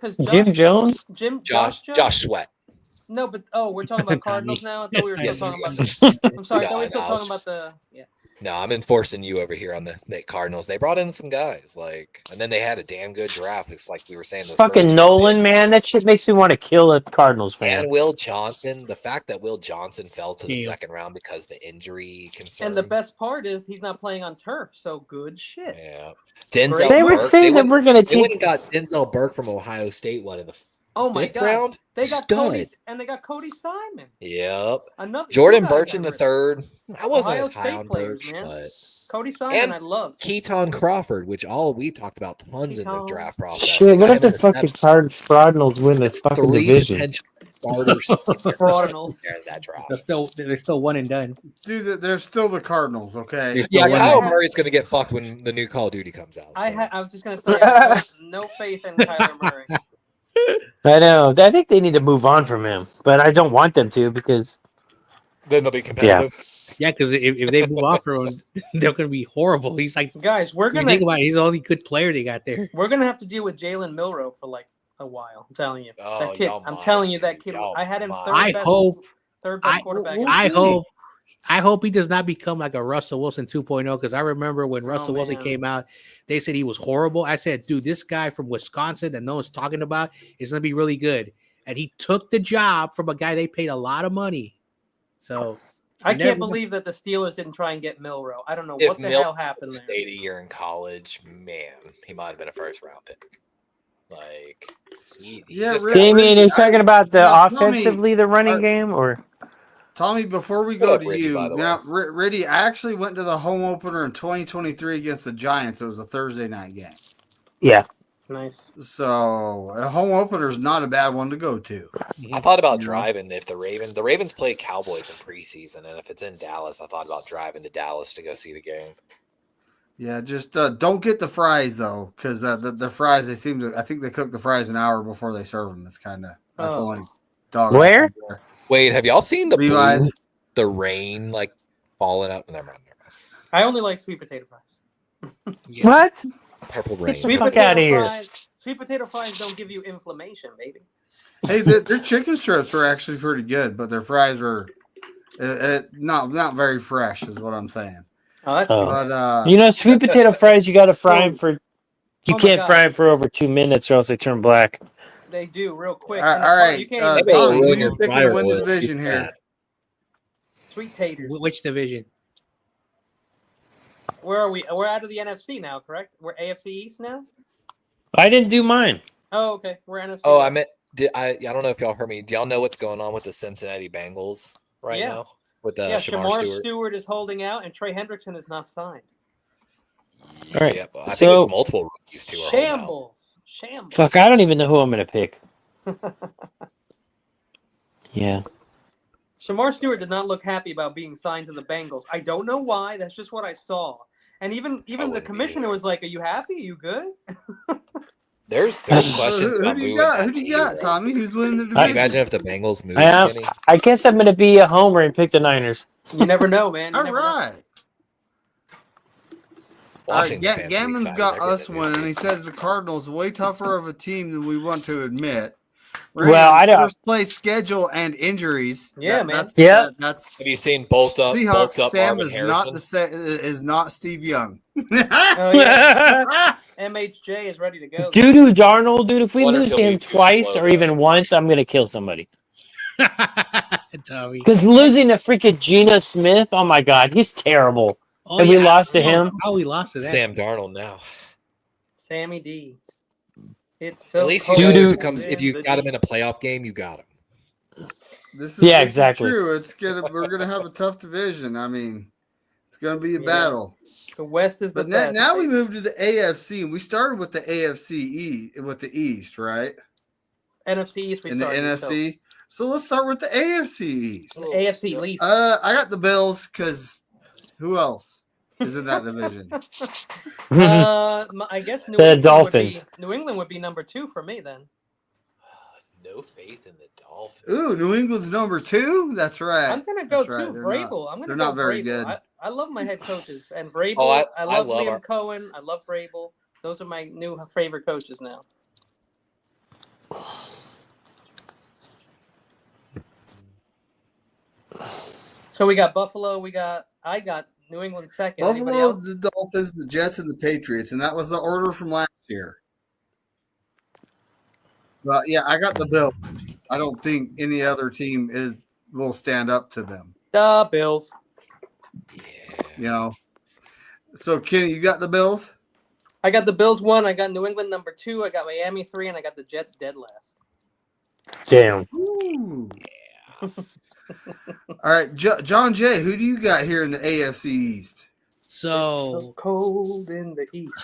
Because Jim Jones? Josh Sweat. No, but we're talking about Cardinals now. I thought we were still talking about. I'm sorry, I thought we were still talking about the. Yeah. No, I'm enforcing you over here on the Cardinals. They brought in some guys, and then they had a damn good draft. It's like we were saying. Fucking Nolan, man, that shit makes me want to kill a Cardinals fan. And Will Johnson, the fact that Will Johnson fell to the second round because the injury concern. And the best part is he's not playing on turf, so good shit. Yeah. Denzel. They were saying that we're gonna take. They went and got Denzel Burke from Ohio State. What in the fifth round? They got Cody, and they got Cody Simon. Yep. Another Jordan Birch in the third. I wasn't Ohio as high State on players, Birch, man. but Cody Simon, I love. Keaton Crawford, which we talked about tons in the draft process. Shit, what if the fucking Cardinals win the fucking division? Cardinals. That draft. They're still one and done. Dude, they're still the Cardinals, okay? Yeah, Kyle Murray's going to get fucked when the new Call of Duty comes out. So. I was just going to say, I have no faith in Kyler Murray. I know. I think they need to move on from him, but I don't want them to because then they'll be competitive. Yeah, because if they move on from him, they're going to be horrible. He's like, guys, we're going to think about it, he's the only good player they got there. We're going to have to deal with Jalen Milroe for like a while. I'm telling you, that kid. I'm telling you, that kid. I had him third best quarterback. I hope he does not become like a Russell Wilson 2.0 because I remember when Russell Wilson came out, they said he was horrible. I said, dude, this guy from Wisconsin that no one's talking about is going to be really good. And he took the job from a guy they paid a lot of money. So I can't believe that the Steelers didn't try and get Milroe. I don't know what the hell happened there. Stayed a year in college, man, he might have been a first round pick. Like, Damien, are you talking about the offensively, the running game, or? Tommy, before we go to you, now, Riddy, I actually went to the home opener in 2023 against the Giants. It was a Thursday night game. Yeah. Nice. So, a home opener is not a bad one to go to. I thought about driving if the Ravens play Cowboys in preseason, and if it's in Dallas, I thought about driving to Dallas to go see the game. Yeah, just don't get the fries, though, because the fries, I think they cook the fries an hour before they serve them. It's kind of, that's the only dog. Where? Wait, have y'all seen the rain like falling out? Never mind. I only like sweet potato fries. Yeah. What? Purple rain. Sweet potato fries don't give you inflammation, baby. Hey, their chicken strips were actually pretty good, but their fries were not very fresh, is what I'm saying. Oh, that's but sweet potato fries, you got to fry them for. You can't fry them for over 2 minutes, or else they turn black. They do real quick. All right. You can't Tommy, who you picking to win the division here? Sweet taters. Which division? Where are we? We're out of the NFC now, correct? We're AFC East now? I didn't do mine. Oh, okay. We're NFC. Oh, I meant I don't know if y'all heard me. Do y'all know what's going on with the Cincinnati Bengals now? With the Shamar Stewart is holding out, and Trey Hendrickson is not signed. All right. Yeah, I think it's multiple rookies too. Shambles. Fuck, I don't even know who I'm going to pick. Yeah. Shamar Stewart did not look happy about being signed to the Bengals. I don't know why. That's just what I saw. And even the commissioner was like, "Are you happy? Are you good?" There's questions about who do you got, Tommy? Who's winning the division? Imagine if the Bengals moved. I guess I'm going to be a homer and pick the Niners. You never know, man. All right. Gammon's got us winning. He says the Cardinals are way tougher of a team than we want to admit. Well, I don't. First place schedule and injuries. Yeah, man. That's. Have you seen bolt up? Seahawks. Sam is not Steve Young. Oh, yeah. MHJ is ready to go. Doo-doo Darnold, dude. If we lose to him twice or even once, I'm gonna kill somebody. Because losing to freaking Geno Smith, oh my god, he's terrible. Oh, and we lost to him. How we lost to that? Sam Darnold now. Sammy D. It's so at least you know if you got him in a playoff game, you got him. This is exactly true. We're gonna have a tough division. I mean, it's gonna be a battle. The West is the best. Now we move to the AFC, and we started with the AFC with the East, right? NFC East. In the NFC. So let's start with the AFC East. The AFC East. I got the Bills because who else is in that division? I guess the Dolphins. New England would be number 2 for me then. No faith in the Dolphins. Ooh, New England's number 2. That's right. I'm gonna go Vrabel. They're not very good. I love my head coaches and Vrabel. I love Liam Cohen. I love Vrabel. Those are my new favorite coaches now. So we got Buffalo. I got New England second. Anybody Buffalo, else? the Dolphins, the Jets, and the Patriots, and that was the order from last year. But yeah, I got the Bills. I don't think any other team will stand up to them. The Bills. Yeah. So Kenny, you got the Bills? I got the Bills 1. I got New England number 2. I got Miami 3, and I got the Jets dead last. Damn. Ooh. Yeah. All right, John Jay, who do you got here in the AFC East? So, it's so cold in the East.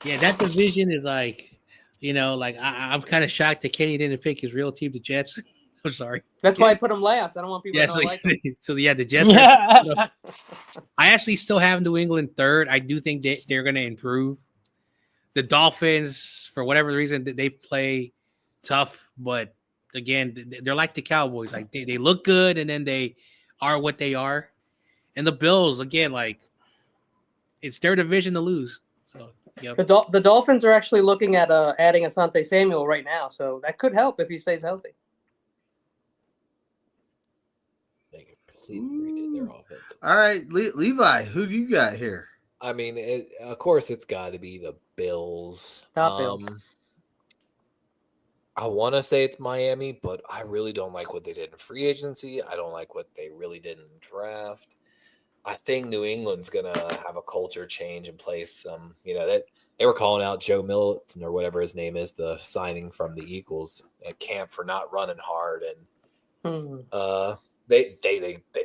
Yeah, that division is like, I'm kind of shocked that Kenny didn't pick his real team, the Jets. I'm sorry. That's why I put them last. I don't want people to not like them. So the Jets. I actually still have New England third. I do think they're going to improve. The Dolphins, for whatever reason, they play tough, but again, they're like the Cowboys. Like they look good, and then they are what they are. And the Bills, again, like it's their division to lose. So yep. The Dolphins are actually looking at adding Asante Samuel right now, so that could help if he stays healthy. Redid their offense. All right, Levi, who do you got here? I mean, of course, it's got to be the Bills. Bills. I want to say it's Miami, but I really don't like what they did in free agency. I don't like what they really did in the draft. I think New England's going to have a culture change in place. That they were calling out Joe Milton or whatever his name is, the signing from the Eagles at camp for not running hard. And they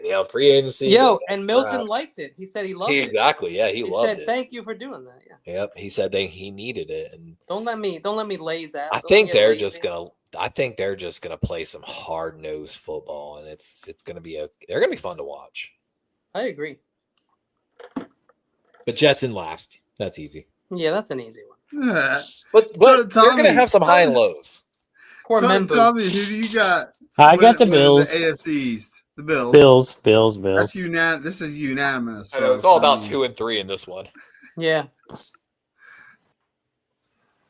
nailed free agency. And Milton liked it. He said he loved it. Exactly. Yeah, he loved it. Thank you for doing that. Yeah. Yep. He said he needed it. And don't let me laze out. I think they're just gonna play some hard-nosed football, and it's gonna be they're gonna be fun to watch. I agree. But Jets in last. That's easy. Yeah, that's an easy one. Yeah. But they're gonna have some high and lows. Tommy, who do you got? I got the Bills. The AFC East. The Bills. Bills. That's this is unanimous. I know it's all about 2 and 3 in this one. Yeah.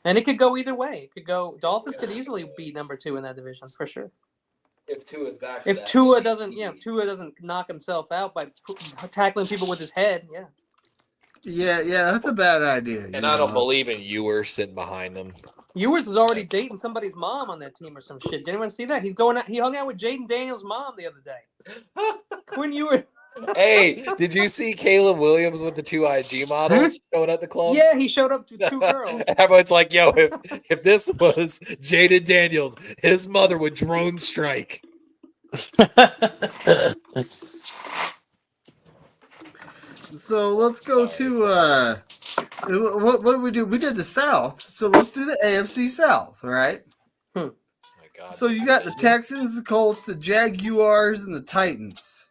And it could go either way. It could go. Dolphins could easily be number 2 in that division for sure. If Tua's back. If Tua doesn't knock himself out by tackling people with his head, yeah. Yeah, that's a bad idea. And I don't believe in Ewers sitting behind them. Ewers is already dating somebody's mom on that team or some shit. Did anyone see that? He hung out with Jaden Daniels' mom the other day. Quinn Ewers. Hey, did you see Caleb Williams with the 2 IG models showing at the club? Yeah, he showed up to 2 girls. Everyone's like, yo, if this was Jaden Daniels, his mother would drone strike. So let's go to what did we do? We did the South, so let's do the AFC South, all right? Oh my God. So you got the Texans, the Colts, the Jaguars, and the Titans.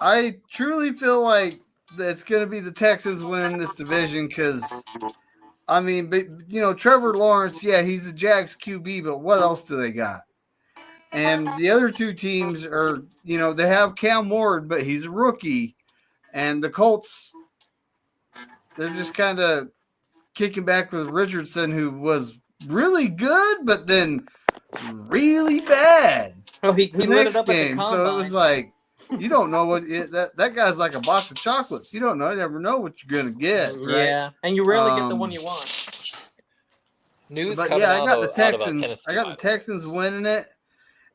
I truly feel like it's going to be the Texans winning this division because, I mean, Trevor Lawrence, yeah, he's a Jags QB, but what else do they got? And the other 2 teams are, they have Cam Ward, but he's a rookie. And the Colts, they're just kind of kicking back with Richardson, who was really good, but then really bad. Oh, he lit it up game. So it was like, you don't know what that guy's like a box of chocolates. You don't know, you never know what you're gonna get. Right? Yeah, and you rarely get the one you want. I got the Texans. I got the Texans winning it,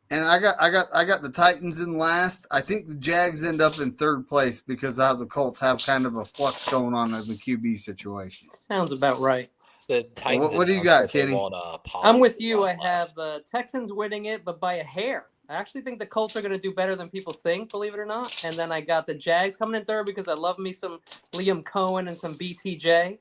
and I got the Titans in last. I think the Jags end up in third place because the Colts have kind of a flux going on in the QB situation. Sounds about right. The Titans. What do you got, Kenny? I'm with you. I have the Texans winning it, but by a hair. I actually think the Colts are going to do better than people think, believe it or not. And then I got the Jags coming in third because I love me some Liam Cohen and some BTJ.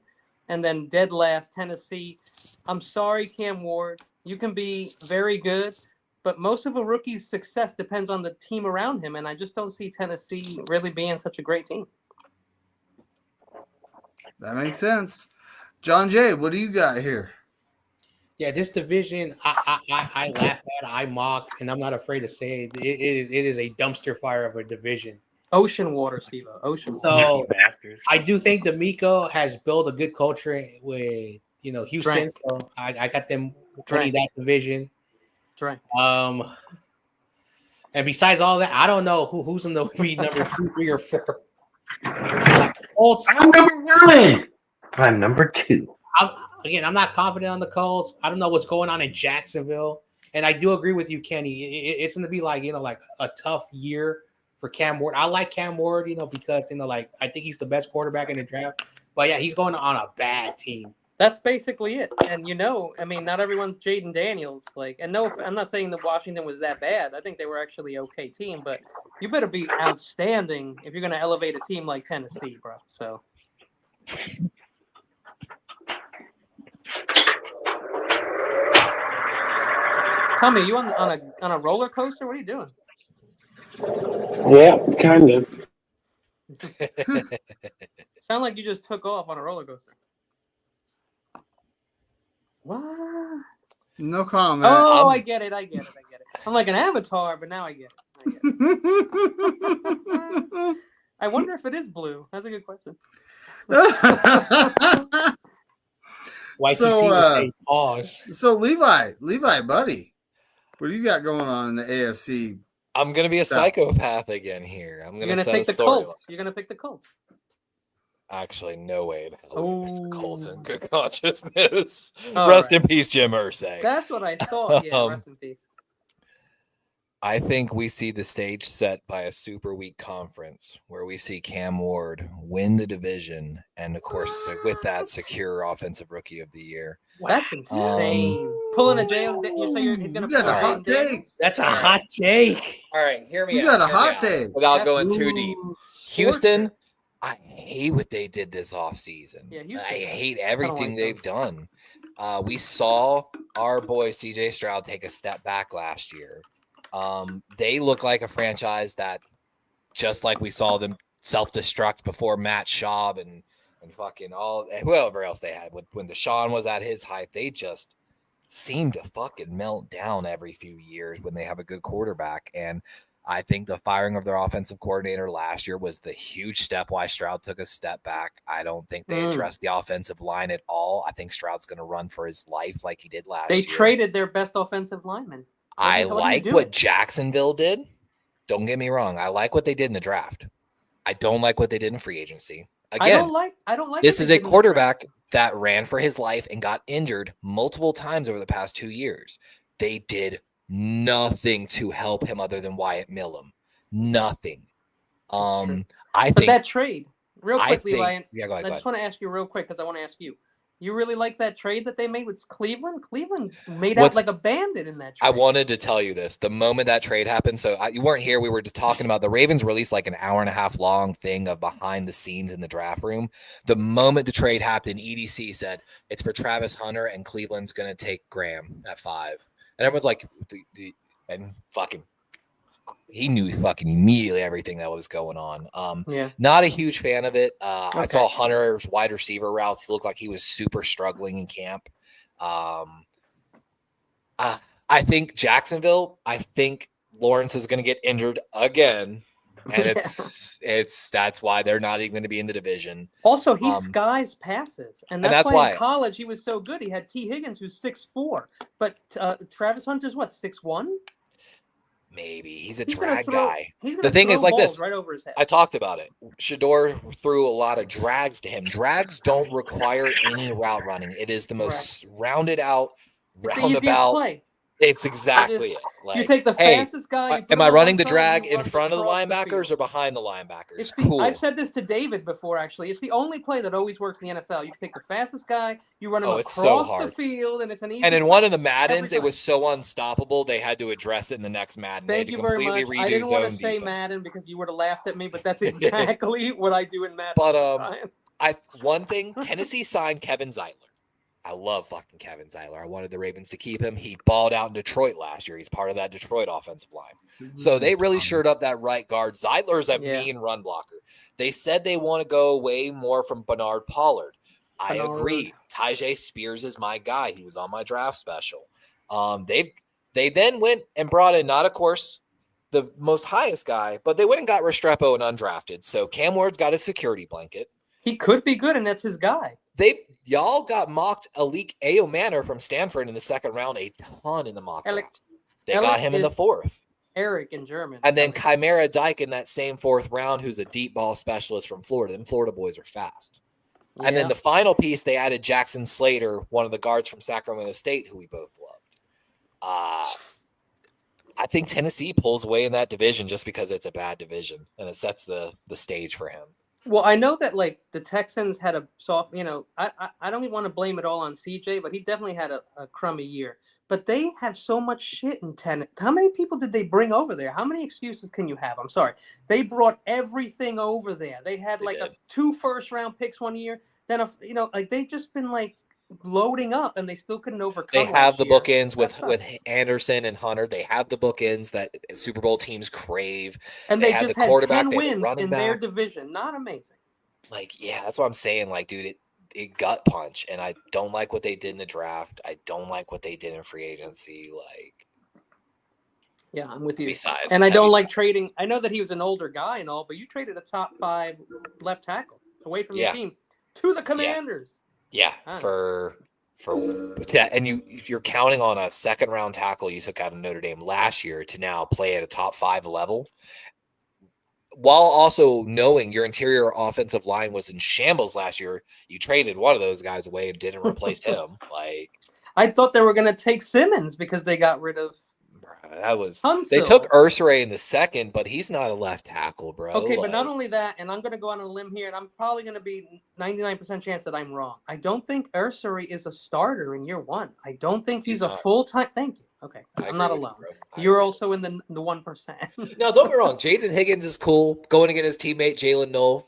And then dead last, Tennessee. I'm sorry, Cam Ward. You can be very good, but most of a rookie's success depends on the team around him. And I just don't see Tennessee really being such a great team. That makes sense. John Jay, what do you got here? Yeah, this division, I laugh at, I mock, and I'm not afraid to say it. It is a dumpster fire of a division. Ocean water, Steve. Ocean water. So I do think D'Amico has built a good culture with Houston. So I got them winning that division. Right. And besides all that, I don't know who's in the lead number 2, 3, or 4. Colts. I'm number 1. I'm number 2. I'm not confident on the Colts. I don't know what's going on in Jacksonville. And I do agree with you, Kenny. It's going to be like a tough year for Cam Ward. I like Cam Ward, because I think he's the best quarterback in the draft. But yeah, he's going on a bad team. That's basically it. And not everyone's Jaden Daniels. I'm not saying that Washington was that bad. I think they were actually okay team, but you better be outstanding if you're going to elevate a team like Tennessee, bro. So. Tommy, you on a roller coaster? What are you doing? Yeah, kind of. Sound like you just took off on a roller coaster. What? No comment. Oh, I get it. I'm like an avatar, but now I get it. I wonder if it is blue. That's a good question. So Levi, buddy, what do you got going on in the AFC? I'm gonna be a psychopath again here. You're gonna pick the Colts. You're gonna pick the Colts. Actually, no way in hell we pick the Colts in good consciousness. Rest in peace, Jim Irsay. That's what I thought. Yeah, rest in peace. I think we see the stage set by a super weak conference where we see Cam Ward win the division and, of course, with that, secure Offensive Rookie of the Year. That's insane. Pulling a Jay. You say he's going to pull a hot take. That's a hot take. All right, hear me out. You got a hot take. Without going too deep. Houston, I hate what they did this offseason. Yeah, I hate everything they've done. We saw our boy C.J. Stroud take a step back last year. They look like a franchise that, just like we saw them self-destruct before Matt Schaub and fucking whoever else they had when Deshaun was at his height, they just seem to fucking melt down every few years when they have a good quarterback. And I think the firing of their offensive coordinator last year was the huge step why Stroud took a step back. I don't think they addressed the offensive line at all. I think Stroud's going to run for his life like he did last year. They traded their best offensive lineman. I like what Jacksonville did. Don't get me wrong. I like what they did in the draft. I don't like what they did in free agency. Again, I don't like this is a quarterback that ran for his life and got injured multiple times over the past 2 years. They did nothing to help him other than Wyatt Millum. Nothing. I think that trade, real quick, Levi. Yeah, go ahead. I just want to ask you real quick because I want to ask you. You really like that trade that they made with Cleveland? Cleveland made out like a bandit in that trade. I wanted to tell you this. The moment that trade happened, so you weren't here. We were talking about the Ravens released like an hour and a half long thing of behind the scenes in the draft room. The moment the trade happened, EDC said it's for Travis Hunter and Cleveland's going to take Graham at 5. And everyone's like, and fucking, he knew fucking immediately everything that was going on. Not a huge fan of it. I saw Hunter's wide receiver routes. He looked like he was super struggling in camp. I think Jacksonville, I think Lawrence is going to get injured again. And that's why they're not even going to be in the division. Also, he skies passes. And that's why in college he was so good. He had T. Higgins, who's 6'4". But Travis Hunter's what, 6'1"? Maybe he's a drag guy. The thing is like this. Right over his head. I talked about it. Shador threw a lot of drags to him. Drags don't require any route running. It is the most rounded out, roundabout. Play. It's exactly it. Like, you take the fastest guy. Am I running the drag in front of the linebackers or behind the linebackers? Cool. I've said this to David before, actually. It's the only play that always works in the NFL. You take the fastest guy, you run him across the field, and it's an easy. And in one of the Maddens, it was so unstoppable they had to address it in the next Madden. Thank you very much. I didn't want to say Madden because you would have laughed at me, but that's exactly what I do in Madden. But one thing, Tennessee signed Kevin Zeitler. I love fucking Kevin Zeitler. I wanted the Ravens to keep him. He balled out in Detroit last year. He's part of that Detroit offensive line. So they really shored up that right guard. Zeitler's a mean run blocker. They said they want to go away more from Bernard Pollard. I agree. Tyjae Spears is my guy. He was on my draft special. They then went and brought in, not of course the most highest guy, but they went and got Restrepo and undrafted. So Cam Ward's got his security blanket. He could be good, and that's his guy. Y'all got mocked Alik Ayo Manor from Stanford in the second round a ton in the mock draft. They got him in the 4th. Eric in German. And then Chimera Dyke in that same 4th round, who's a deep ball specialist from Florida. And Florida boys are fast. Yeah. And then the final piece, they added Jackson Slater, one of the guards from Sacramento State, who we both loved. I think Tennessee pulls away in that division just because it's a bad division, and it sets the stage for him. Well, I know that like the Texans had a soft, I don't even want to blame it all on CJ, but he definitely had a crummy year. But they have so much shit in Tennessee. How many people did they bring over there? How many excuses can you have? I'm sorry. They brought everything over there. They had two first-round picks one year. Then, they've just been like loading up, and they still couldn't overcome. They have the bookends with Anderson and Hunter. They have the bookends that Super Bowl teams crave. And they just had 10 wins in their division. Not amazing. That's what I'm saying. Dude, it gut punch, and I don't like what they did in the draft. I don't like what they did in free agency. Yeah, I'm with you. I don't like trading. I know that he was an older guy and all, but you traded a top 5 left tackle away from the team to the Commanders. Yeah, and you're counting on a 2nd round tackle you took out of Notre Dame last year to now play at a top 5 level, while also knowing your interior offensive line was in shambles last year. You traded one of those guys away and didn't replace him. I thought they were going to take Simmons because they got rid of. They took Ursaray in the 2nd, but he's not a left tackle, bro. Okay, but not only that, and I'm going to go on a limb here, and I'm probably going to be 99% chance that I'm wrong. I don't think Ursaray is a starter in year 1. I don't think he's a full-time. Thank you. Okay, I'm not alone. You're also in the 1%. No, don't be wrong. Jaden Higgins is cool. Going to get his teammate Jalen Noel,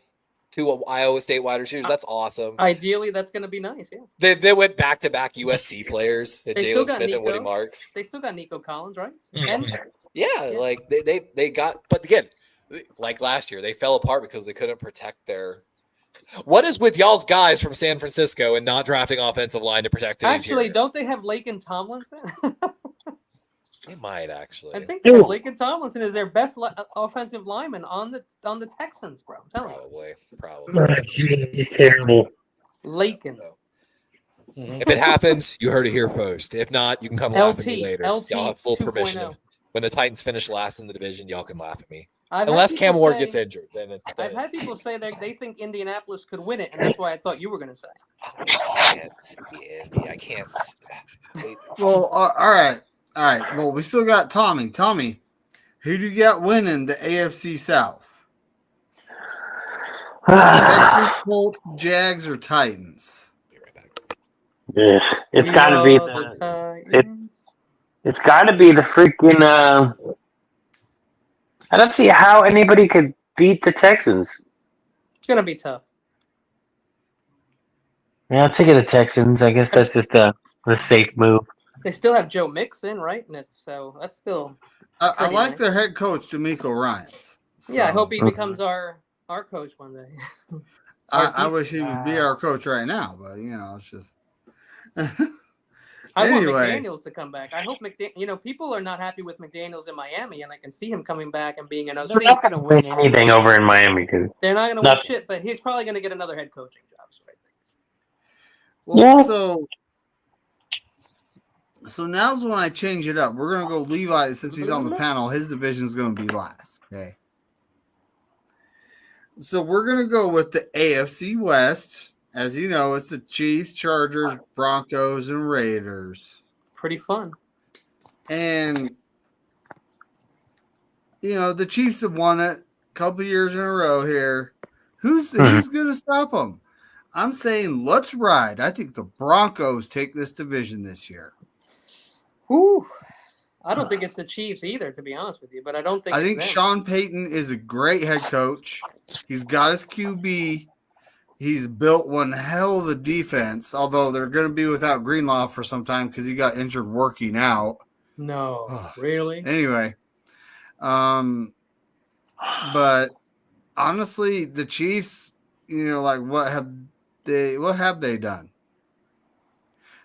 2 Iowa State wide receivers. That's awesome. Ideally, that's going to be nice. Yeah. They went back-to-back USC players. Jalen Smith and Woody Marks. They still got Nico Collins, right? They got. But again, like last year, they fell apart because they couldn't protect their. What is with y'all's guys from San Francisco and not drafting offensive line to protect the Actually, interior? don't they have Laken Tomlinson? They might actually. I think Laken Tomlinson is their best offensive lineman on the Texans, bro. Probably. It's terrible. Laken. If it happens, you heard it here first. If not, you can come laugh at me later. Y'all have full 2.0. Permission. When the Titans finish last in the division, y'all can laugh at me. Unless Cam Ward gets injured. I've had people say they think Indianapolis could win it, and that's why I thought you were going to say. I can't see Indy. I can't. Well, all right. Well, we still got Tommy. Tommy, who do you got winning the AFC South? Texans, Colts, Jags, or Titans? Be right back. Yeah, it's got to be it's got to be the freaking. I don't see how anybody could beat the Texans. It's gonna be tough. Yeah, I'm taking the Texans. I guess that's just the safe move. They still have Joe Mixon, right? So that's still. I like their head coach, D'Amico Ryans. So. Yeah, I hope he becomes our coach one day. I wish he would be our coach right now, but it's just. I want McDaniels to come back. I hope people are not happy with McDaniels in Miami, and I can see him coming back and being an OC. They're not going to win anything over in Miami, dude. They're not going to win shit, but he's probably going to get another head coaching job. So I think. Well, so now's when I change it up. We're going to go Levi since he's on the panel. His division is going to be last. Okay. So we're going to go with the AFC West. As you know, it's the Chiefs, Chargers, Broncos, and Raiders. Pretty fun. And, the Chiefs have won it a couple years in a row here. Who's going to stop them? I'm saying let's ride. I think the Broncos take this division this year. Ooh. I don't think it's the Chiefs either, to be honest with you, but I don't think I think Sean Payton is a great head coach. He's got his QB. He's built one hell of a defense, although they're going to be without Greenlaw for some time because he got injured working out. No, really? Anyway, but honestly, the Chiefs, what have they done?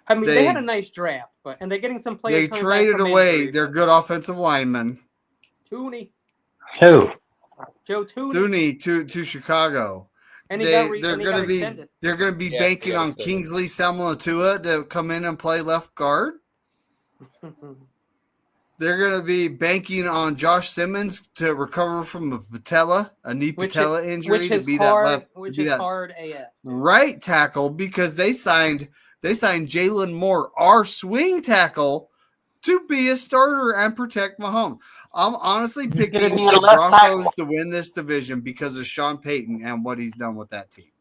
I mean, they had a nice draft, and they're getting some players. They traded away their good offensive linemen. Tooney. Who? Joe Tooney. Tooney to Chicago. And they're going to be banking on Kingsley Samatua to come in and play left guard. They're going to be banking on Josh Simmons to recover from a knee patella injury, which is to be hard, that hard AF. Right tackle, because they signed Jalen Moore, our swing tackle, to be a starter and protect Mahomes. I'm honestly picking the Broncos to win this division because of Sean Payton and what he's done with that team.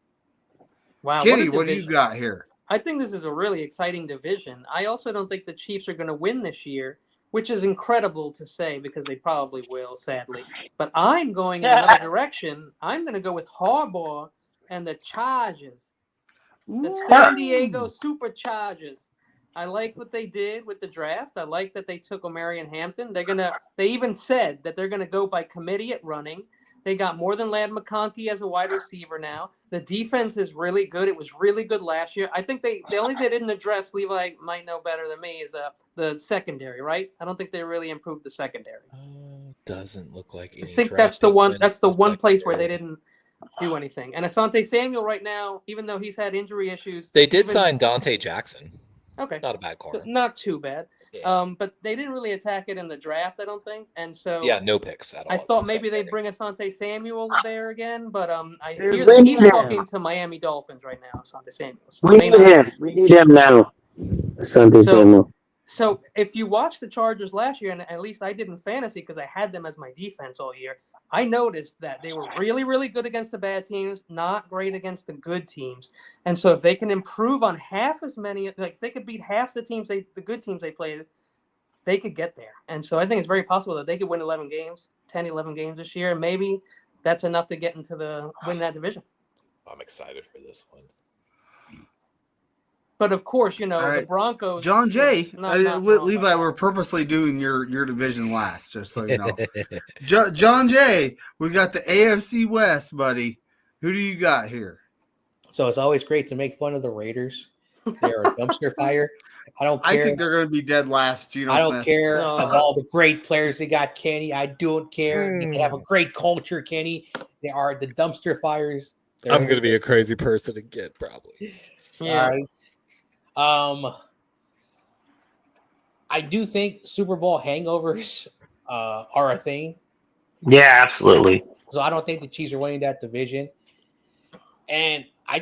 Wow, Kenny, what do you got here? I think this is a really exciting division. I also don't think the Chiefs are going to win this year, which is incredible to say because they probably will, sadly. But I'm going in another direction. I'm going to go with Harbaugh and the Chargers, the San Diego Superchargers. I like what they did with the draft. I like that they took Omarion Hampton. They even said that they're going to go by committee at running. They got more than Ladd McConkey as a wide receiver now. The defense is really good. It was really good last year. I think the only thing they didn't address, Levi might know better than me, is the secondary, right? I don't think they really improved the secondary. Doesn't look like any. I think that's the one. That's the one place where they didn't do anything. And Asante Samuel right now, even though he's had injury issues, they did sign Dante Jackson. Okay, not a bad corner. Not too bad. Yeah. But they didn't really attack it in the draft, I don't think. And so no picks at all. I thought maybe they'd bring Asante Samuel there again, but I hear that he's talking to Miami Dolphins right now, Asante Samuel. So we need him. We need him now. Asante Samuel. So if you watch the Chargers last year, and at least I did in fantasy because I had them as my defense all year, I noticed that they were really, really good against the bad teams, not great against the good teams. And so if they can improve on half as many, like if they could beat half the good teams they played, they could get there. And so I think it's very possible that they could win 11 games this year. And maybe that's enough to get into win that division. I'm excited for this one. But of course, the Broncos. John Jay, Levi, we're purposely doing your division last, just so you know. John Jay, we got the AFC West, buddy. Who do you got here? So it's always great to make fun of the Raiders. They're a dumpster fire. I don't care. I think they're going to be dead last. I don't care of all the great players they got, Kenny. I don't care. They have a great culture, Kenny. They are the dumpster fires. I'm going to be a crazy person again, probably. Yeah. All right. I do think Super Bowl hangovers are a thing. Yeah, absolutely. So I don't think the Chiefs are winning that division. And I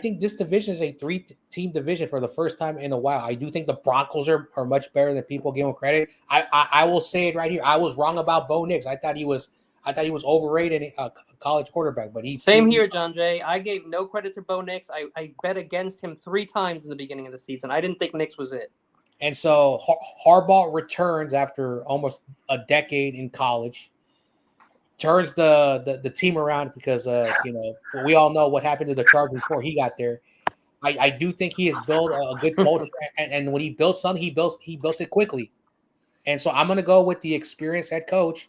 think this division is a 3-team division for the first time in a while. I do think the Broncos are much better than people give them credit. I will say it right here. I was wrong about Bo Nix. I thought he was overrated, a college quarterback, but Same here, John Jay. I gave no credit to Bo Nix. I bet against him 3 times in the beginning of the season. I didn't think Nix was it. And so Harbaugh returns after almost a decade in college, turns the team around because we all know what happened to the Chargers before he got there. I do think he has built a good culture, and when he builds something, he builds it quickly. And so I'm going to go with the experienced head coach.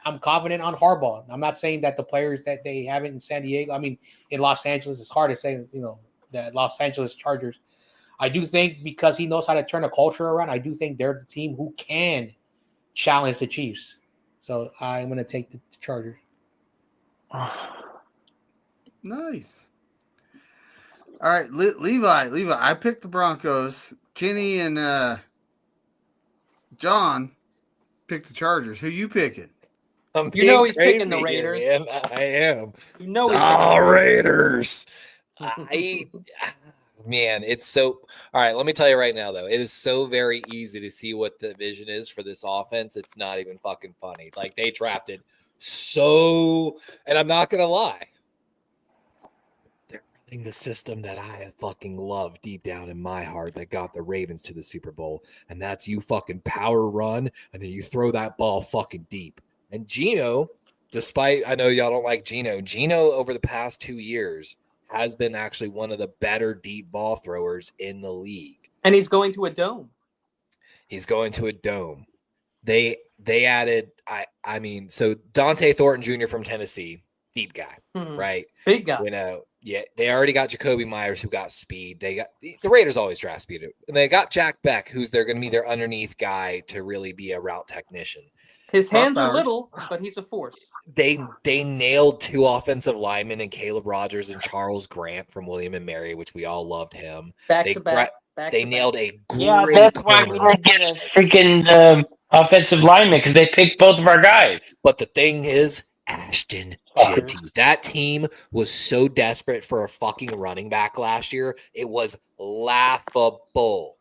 I'm confident on Harbaugh. I'm not saying that the players that they have in San Diego, in Los Angeles, it's hard to say, that Los Angeles Chargers. I do think because he knows how to turn a culture around, I do think they're the team who can challenge the Chiefs. So I'm going to take the Chargers. Nice. All right, Levi, I picked the Broncos. Kenny and John picked the Chargers. Who you picking? He's picking the Raiders. Man. I am. He's Raiders. Man, it's so all right. Let me tell you right now, though, it is so very easy to see what the vision is for this offense. It's not even fucking funny. Like they drafted and I'm not gonna lie, they're running the system that I fucking love deep down in my heart that got the Ravens to the Super Bowl, and that's you fucking power run and then you throw that ball fucking deep. And Geno, despite I know y'all don't like Geno over the past 2 years has been actually one of the better deep ball throwers in the league. And he's going to a dome. They added, so Dante Thornton Jr. from Tennessee, deep guy, right? Big guy. They already got Jacoby Myers who got speed. The Raiders always draft speed. And they got Jack Beck, who's they're going to be their underneath guy to really be a route technician. His hands are little, but he's a force. They nailed 2 offensive linemen in Caleb Rogers and Charles Grant from William and Mary, which we all loved him. Back to back. They nailed a great that's why we didn't get a freaking offensive linemen because they picked both of our guys. But the thing is, Ashton Jitty, that team was so desperate for a fucking running back last year. It was laughable.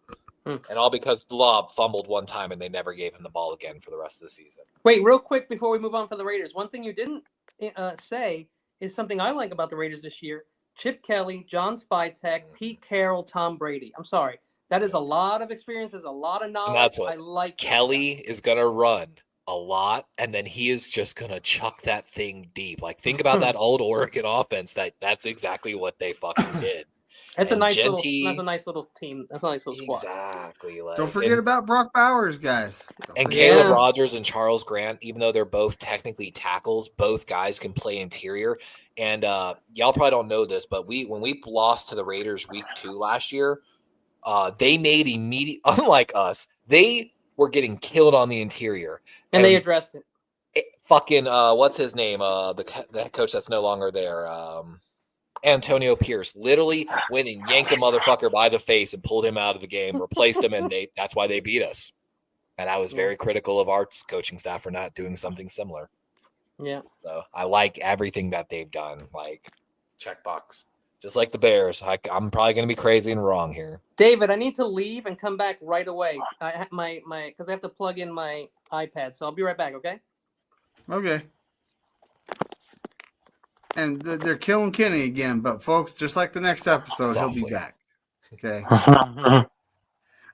And all because Blob fumbled one time and they never gave him the ball again for the rest of the season. Wait, real quick before we move on for the Raiders. One thing you didn't say is something I like about the Raiders this year. Chip Kelly, John Spytek, Pete Carroll, Tom Brady. I'm sorry. That is a lot of experience. There's a lot of knowledge. And that's what I like. Kelly is going to run a lot, and then he is just going to chuck that thing deep. Like, think about that old Oregon offense. That's exactly what they fucking did. That's a nice little team. That's a nice little squad. Exactly. Like, don't forget about Brock Bowers, guys. And Caleb Rogers and Charles Grant, even though they're both technically tackles, both guys can play interior. And y'all probably don't know this, but when we lost to the Raiders week 2 last year, they made immediate, unlike us, they were getting killed on the interior. And they addressed it. Fucking, what's his name? The coach that's no longer there. Antonio Pierce literally went and yanked a motherfucker by the face and pulled him out of the game, replaced him, and that's why they beat us. And I was very critical of our coaching staff for not doing something similar. Yeah. So I like everything that they've done. Like, checkbox. Just like the Bears. I'm probably going to be crazy and wrong here. David, I need to leave and come back right away. Because I have to plug in my iPad. So I'll be right back, okay? Okay. And they're killing Kenny again, but folks, just like the next episode, he'll be back. Okay.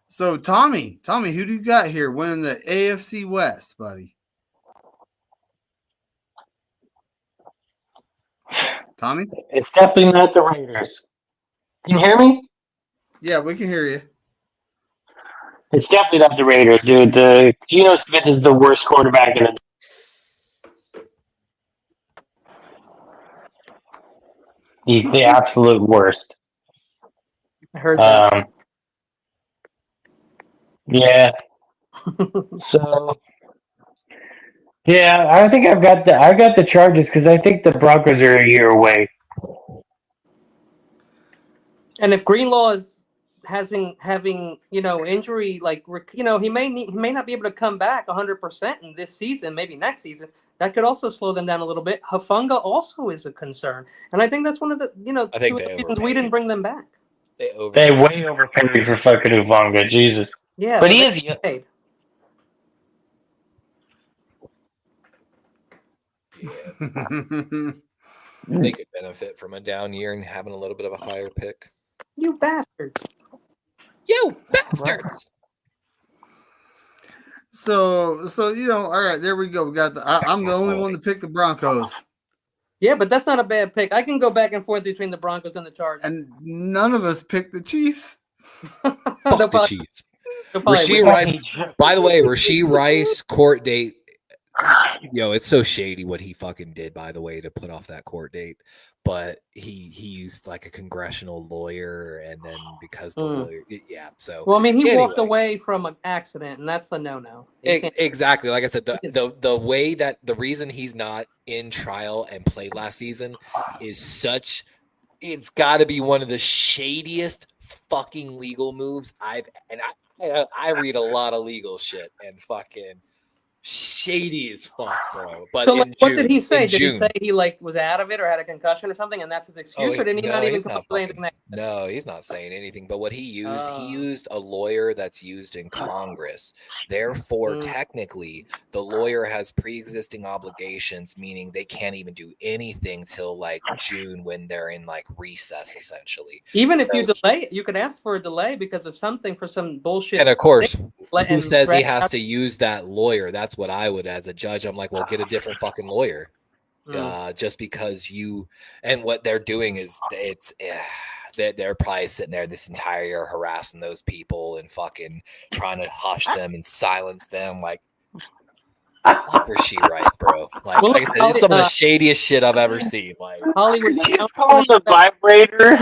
So Tommy, who do you got here winning the AFC West, buddy? Tommy? It's definitely not the Raiders. Can you hear me? Yeah, we can hear you. It's definitely not the Raiders, dude. Geno Smith is the worst quarterback in the. He's the absolute worst. I heard that. Yeah. So. Yeah, I think I got the Chargers because I think the Broncos are a year away. And if Greenlaw is having injury, like he may not be able to come back 100% in this season, maybe next season. That could also slow them down a little bit. Hufanga also is a concern, and I think that's one of the two reasons we didn't bring them back. They way overpaid for fucking Hufanga, Jesus. Yeah, but he is paid. Yeah. They could benefit from a down year and having a little bit of a higher pick. You bastards. You bastards. So all right, there we go. We got I'm the only one to pick the Broncos. Yeah, but that's not a bad pick. I can go back and forth between the Broncos and the Chargers. And none of us picked the Chiefs. Fuck the Chiefs. Rasheed Rice. By the way, Rasheed Rice court date. It's so shady what he fucking did, by the way, to put off that court date. But he used like a congressional lawyer, and then because the lawyer, So well, I mean, he walked away from an accident, and that's the no. Exactly, like I said, the way that the reason he's not in trial and played last season is such. It's got to be one of the shadiest fucking legal moves I read a lot of legal shit and fucking. Shady as fuck, bro. But so, what did he say? Did he say he was out of it or had a concussion or something, and that's his excuse, or did he not even come up with anything? No, he's not saying anything. But what he used a lawyer that's used in Congress. Therefore, technically, the lawyer has pre-existing obligations, meaning they can't even do anything till June when they're in recess, essentially. Even if you delay it, you could ask for a delay because of something for some bullshit. And of course, who says he has to use that lawyer? That's what I would, as a judge, I'm like, well, get a different fucking lawyer. Just because and what they're doing is they're probably sitting there this entire year harassing those people and fucking trying to hush them and silence them. Rasheed Rice, bro. Like I said, it's some of the shadiest shit I've ever seen. Hollywood, calling the vibrators.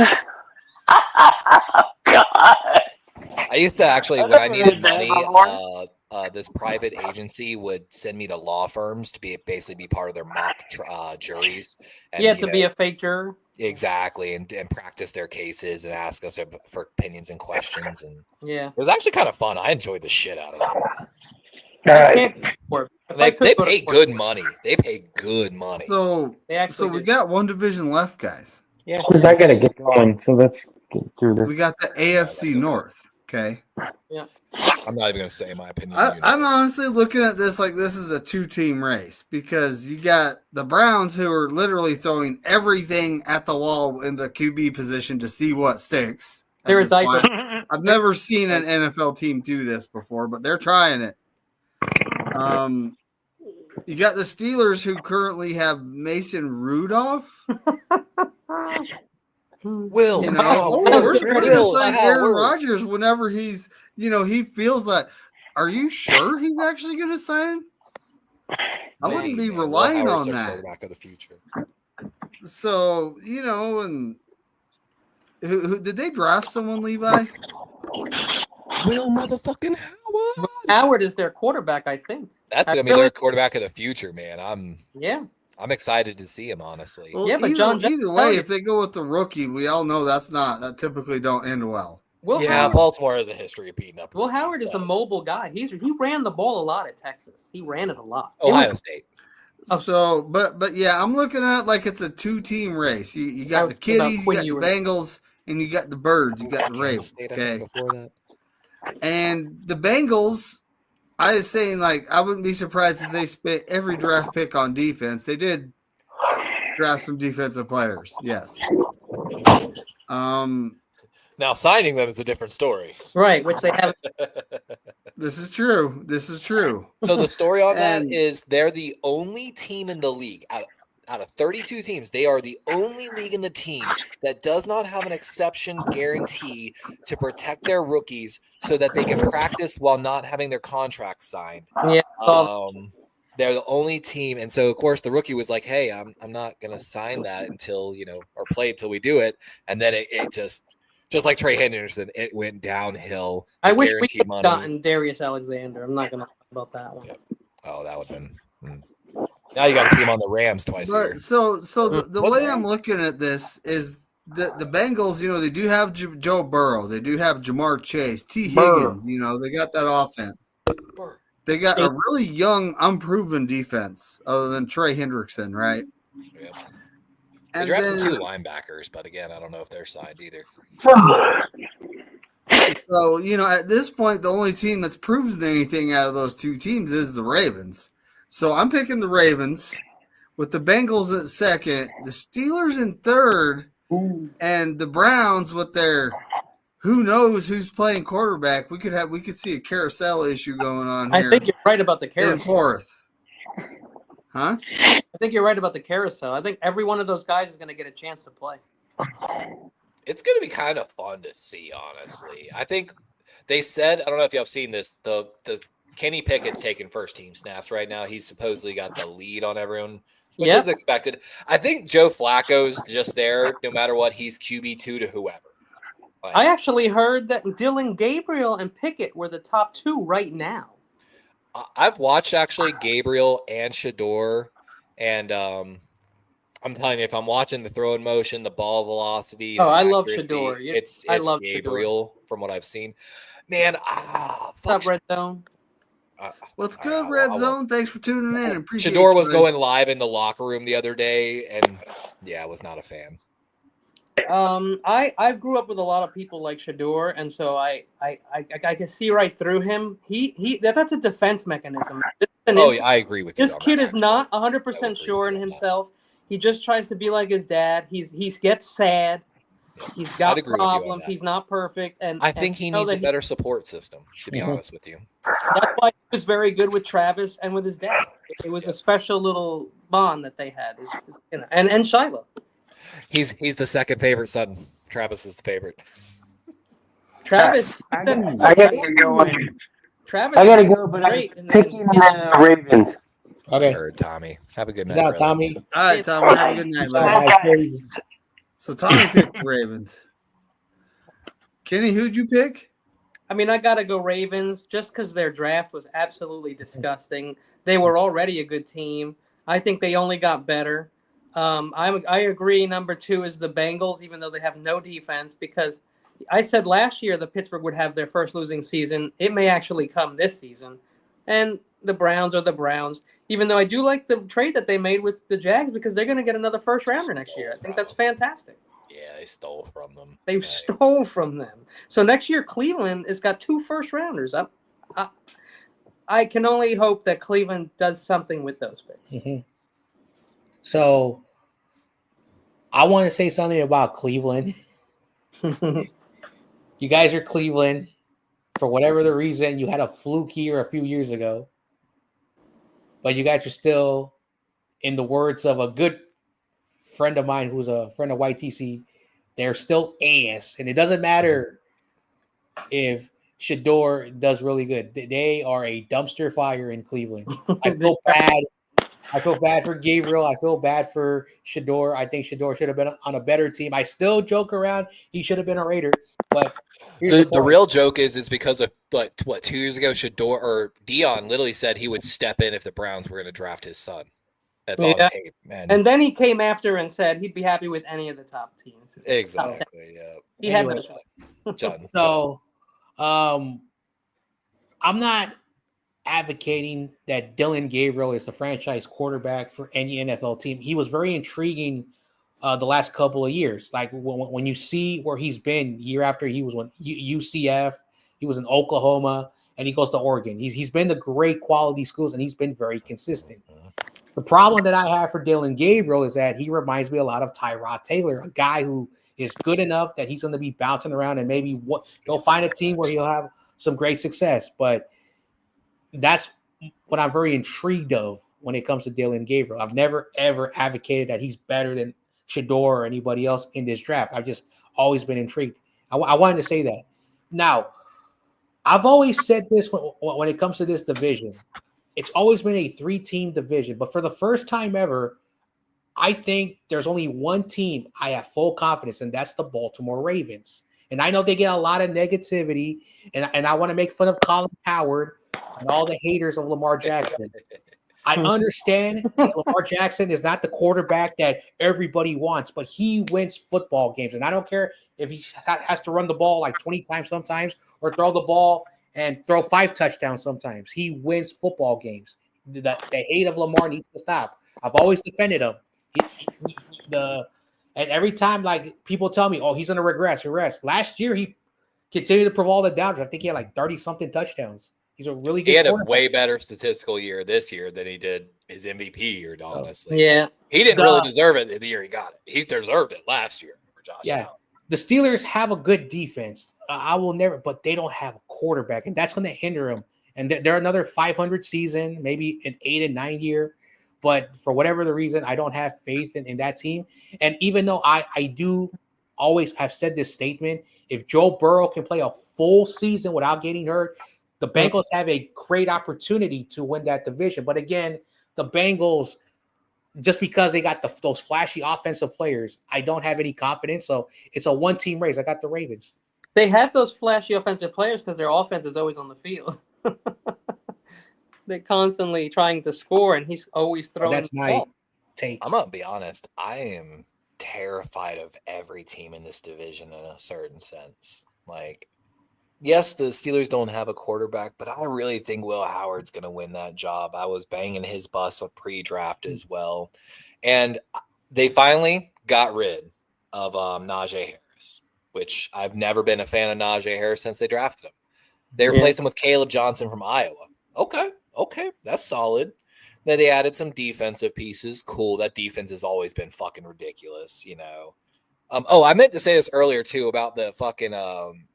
God. I used to actually, when I needed money, this private agency would send me to law firms to basically be part of their mock juries. And, to be a fake juror. Exactly, and practice their cases and ask us for opinions and questions. And it was actually kind of fun. I enjoyed the shit out of it. They pay good money. They pay good money. So we got one division left, guys. Yeah, because I gotta get going. So let's get through this. We got the AFC North. Okay. Yeah. I'm not even gonna say my opinion. I'm honestly looking at this like this is a 2-team race because you got the Browns who are literally throwing everything at the wall in the QB position to see what sticks. I've never seen an NFL team do this before, but they're trying it. You got the Steelers who currently have Mason Rudolph. Will, we're going to sign Aaron Rodgers whenever he's, he feels like. Are you sure he's actually going to sign? I wouldn't be relying on that. Quarterback of the future. So and who did they draft? Someone, Levi? Will motherfucking Howard. Howard is their quarterback, I think. That's gonna be their quarterback of the future, man. I'm excited to see him, honestly. Well, but either way, if they go with the rookie, we all know that typically don't end well. Baltimore has a history of beating up. Will Howard is a mobile guy. He ran the ball a lot at Texas. He ran it a lot. Ohio State. So, but yeah, I'm looking at it like it's a 2-team race. You got the Kitties, you got the Bengals, and you got the Birds. You got the Ravens. Okay. Before that. And the Bengals, I was saying, like, I wouldn't be surprised if they spent every draft pick on defense. They did draft some defensive players, yes. Now signing them is a different story, right? Which they have. This is true. So the story on that is they're the only team in the league out of 32 teams. They are the only league in the team that does not have an exception guarantee to protect their rookies so that they can practice while not having their contracts signed. Yeah. They're the only team, and so of course the rookie was like, "Hey, I'm not gonna sign that until or play until we do it," and then it just like Trey Henderson, it went downhill. I wish we could have gotten Darius Alexander. I'm not going to talk about that one. Yep. Oh, that would have been. Now you got to see him on the Rams twice. But so the way I'm looking at this is the Bengals. They do have Joe Burrow. They do have Jamar Chase, T. Higgins. They got that offense. They got a really young, unproven defense, other than Trey Hendrickson, right? Yep. They drafted 2 linebackers, but again, I don't know if they're signed either. So, at this point, the only team that's proven anything out of those 2 teams is the Ravens. So I'm picking the Ravens with the Bengals at second, the Steelers in third, and the Browns with their who knows who's playing quarterback. We could see a carousel issue going on here. I think you're right about the carousel. In fourth. Huh? I think you're right about the carousel. I think every one of those guys is going to get a chance to play. It's going to be kind of fun to see, honestly. I think they said, I don't know if y'all have seen this, the Kenny Pickett's taking first team snaps right now. He's supposedly got the lead on everyone, which is expected. I think Joe Flacco's just there, no matter what. He's QB2 to whoever. I actually heard that Dylan Gabriel and Pickett were the top 2 right now. I've watched actually Gabriel and Shador, and I'm telling you, if I'm watching the throw in motion, the ball velocity, I love Shador. I love Gabriel Shador. From what I've seen. Man, what's up, Red Zone? What's good, Red Zone? Thanks for tuning in. Appreciate Shador was going live in the locker room the other day, and I was not a fan. I grew up with a lot of people like Shador, and so I can see right through him. That's a defense mechanism. I agree with you. This kid is not 100% sure in himself. He just tries to be like his dad. He gets sad. He's got problems. He's not perfect, and I think he needs a better support system. To be honest with you, that's why he was very good with Travis and with his dad. It was a special little bond that they had, and Shiloh. He's the second favorite son. Travis is the favorite. Travis, I gotta go. Travis, I gotta go, but I'm picking the Ravens. Okay, heard, Tommy. Have a good night. Out, Tommy. All right, Tommy. Have a good night, buddy. So Tommy picked the Ravens. Kenny, who'd you pick? I mean, I gotta go Ravens just because their draft was absolutely disgusting. They were already a good team. I think they only got better. I agree. Number 2 is the Bengals, even though they have no defense, because I said last year the Pittsburgh would have their first losing season. It may actually come this season. And the Browns are the Browns. Even though I do like the trade that they made with the Jags because they're going to get another first rounder next year. I think that's fantastic. Yeah, they stole from them. They stole from them. So next year, Cleveland has got 2 first rounders. I can only hope that Cleveland does something with those picks. Mm-hmm. So I want to say something about Cleveland. You guys are Cleveland. For whatever the reason, you had a fluke year a few years ago. But you guys are still, in the words of a good friend of mine who's a friend of YTC, they're still ass. And it doesn't matter if Shador does really good. They are a dumpster fire in Cleveland. I feel bad. I feel bad for Gabriel. I feel bad for Shador. I think Shador should have been on a better team. I still joke around. He should have been a Raider. But the real joke is because of 2 years ago, Shador or Dion literally said he would step in if the Browns were going to draft his son. That's on tape, man. And then he came after and said he'd be happy with any of the top teams. Exactly. Yeah. He had no choice. John. So, I'm not advocating that Dylan Gabriel is the franchise quarterback for any NFL team. He was very intriguing the last couple of years. Like when you see where he's been year after, he was on UCF, he was in Oklahoma, and he goes to Oregon. He's been to great quality schools, and he's been very consistent. The problem that I have for Dylan Gabriel is that he reminds me a lot of Tyrod Taylor, a guy who is good enough that he's going to be bouncing around and maybe he'll find a team where he'll have some great success. But that's what I'm very intrigued of when it comes to Dylan Gabriel. I've never, ever advocated that he's better than Shador or anybody else in this draft. I've just always been intrigued. I wanted to say that. Now, I've always said this when it comes to this division. It's always been a 3-team division. But for the first time ever, I think there's only one team I have full confidence in. That's the Baltimore Ravens. And I know they get a lot of negativity. And I want to make fun of Colin Howard and all the haters of Lamar Jackson. I understand Lamar Jackson is not the quarterback that everybody wants, but he wins football games. And I don't care if he has to run the ball like 20 times sometimes or throw the ball and throw 5 touchdowns sometimes. He wins football games. The hate of Lamar needs to stop. I've always defended him. And every time, like, people tell me, oh, he's going to regress. Last year, he continued to prove all the doubters. I think he had like 30-something touchdowns. He's a really good. He had a way better statistical year this year than he did his MVP year, honestly. Yeah. He didn't really deserve it the year he got it. He deserved it last year for Josh Allen. The Steelers have a good defense. I will never, but they don't have a quarterback, and that's going to hinder them. And they're another 500 season, maybe an 8 and 9 year. But for whatever the reason, I don't have faith in that team. And even though I do always have said this statement, if Joe Burrow can play a full season without getting hurt, the Bengals have a great opportunity to win that division. But again, the Bengals, just because they got those flashy offensive players, I don't have any confidence. So it's a 1-team race. I got the Ravens. They have those flashy offensive players because their offense is always on the field. They're constantly trying to score, and he's always throwing. That's my take. I'm going to be honest. I am terrified of every team in this division in a certain sense. Like, yes, the Steelers don't have a quarterback, but I really think Will Howard's going to win that job. I was banging his bus pre-draft as well. And they finally got rid of Najee Harris, which I've never been a fan of Najee Harris since they drafted him. They replaced him with Caleb Johnson from Iowa. Okay, that's solid. Then they added some defensive pieces. Cool, that defense has always been fucking ridiculous, you know. I meant to say this earlier, too, about the fucking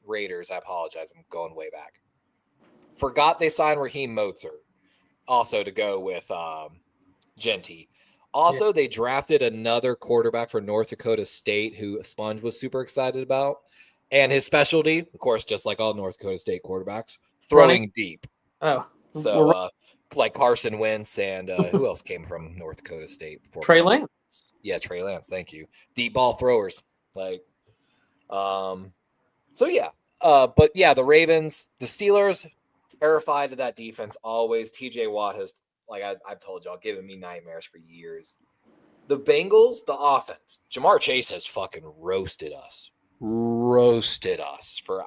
Raiders. I apologize. I'm going way back. Forgot they signed Raheem Mostert also to go with Genty. Also, they drafted another quarterback for North Dakota State who Sponge was super excited about. And his specialty, of course, just like all North Dakota State quarterbacks, throwing deep. Oh. So, like Carson Wentz and who else came from North Dakota State? Trey Lance. Yeah, Trey Lance. Thank you. Deep ball throwers. Like, so yeah. But yeah, the Ravens, the Steelers, terrified of that defense always. TJ Watt has, like I've told y'all, given me nightmares for years. The Bengals, the offense. Jamar Chase has fucking roasted us for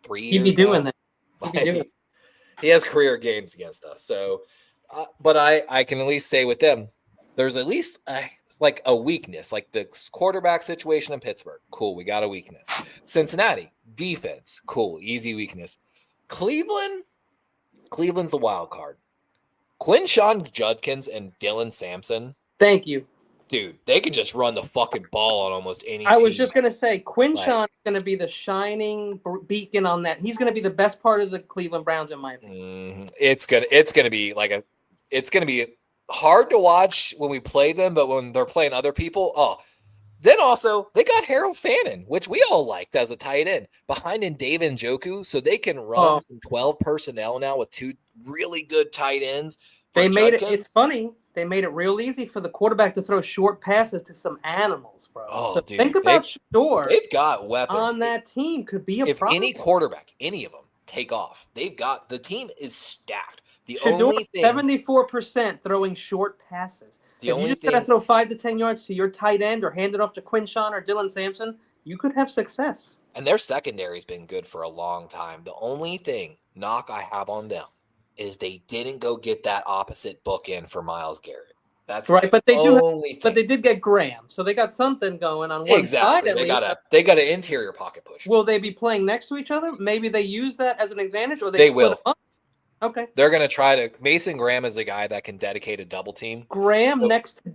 3 years. He'd be doing that. Like, He has career games against us. So, but I can at least say with them, there's at least like a weakness, like the quarterback situation in Pittsburgh. Cool, we got a weakness. Cincinnati defense, cool, easy weakness. Cleveland's the wild card. Quinshon Judkins and Dylan Sampson. Thank you. Dude, they could just run the fucking ball on almost any team. I was just going to say, Quinshon is going to be the shining beacon on that. He's going to be the best part of the Cleveland Browns, in my opinion. It's gonna be hard to watch when we play them, but when they're playing other people, then also they got Harold Fannin, which we all liked as a tight end, behind in David Njoku, so they can run some 12 personnel now with two really good tight ends. They made it. It's funny. They made it real easy for the quarterback to throw short passes to some animals, bro. So dude, think about Shador. They've got weapons on that team. Could be a if problem. Any quarterback, any of them, take off. The team is stacked. The Shador, only thing 74% throwing short passes. If you just gotta throw 5 to 10 yards to your tight end or hand it off to Quinshon or Dylan Sampson, you could have success. And their secondary's been good for a long time. The only knock I have on them is they didn't go get that opposite bookend for Myles Garrett. That's right, but they did get Graham, so they got something going on one side at least. They got an interior pocket push. Will they be playing next to each other? Maybe they use that as an advantage, or they will. Okay, they're going to try to. Mason Graham is a guy that can dedicate a double team. Graham next to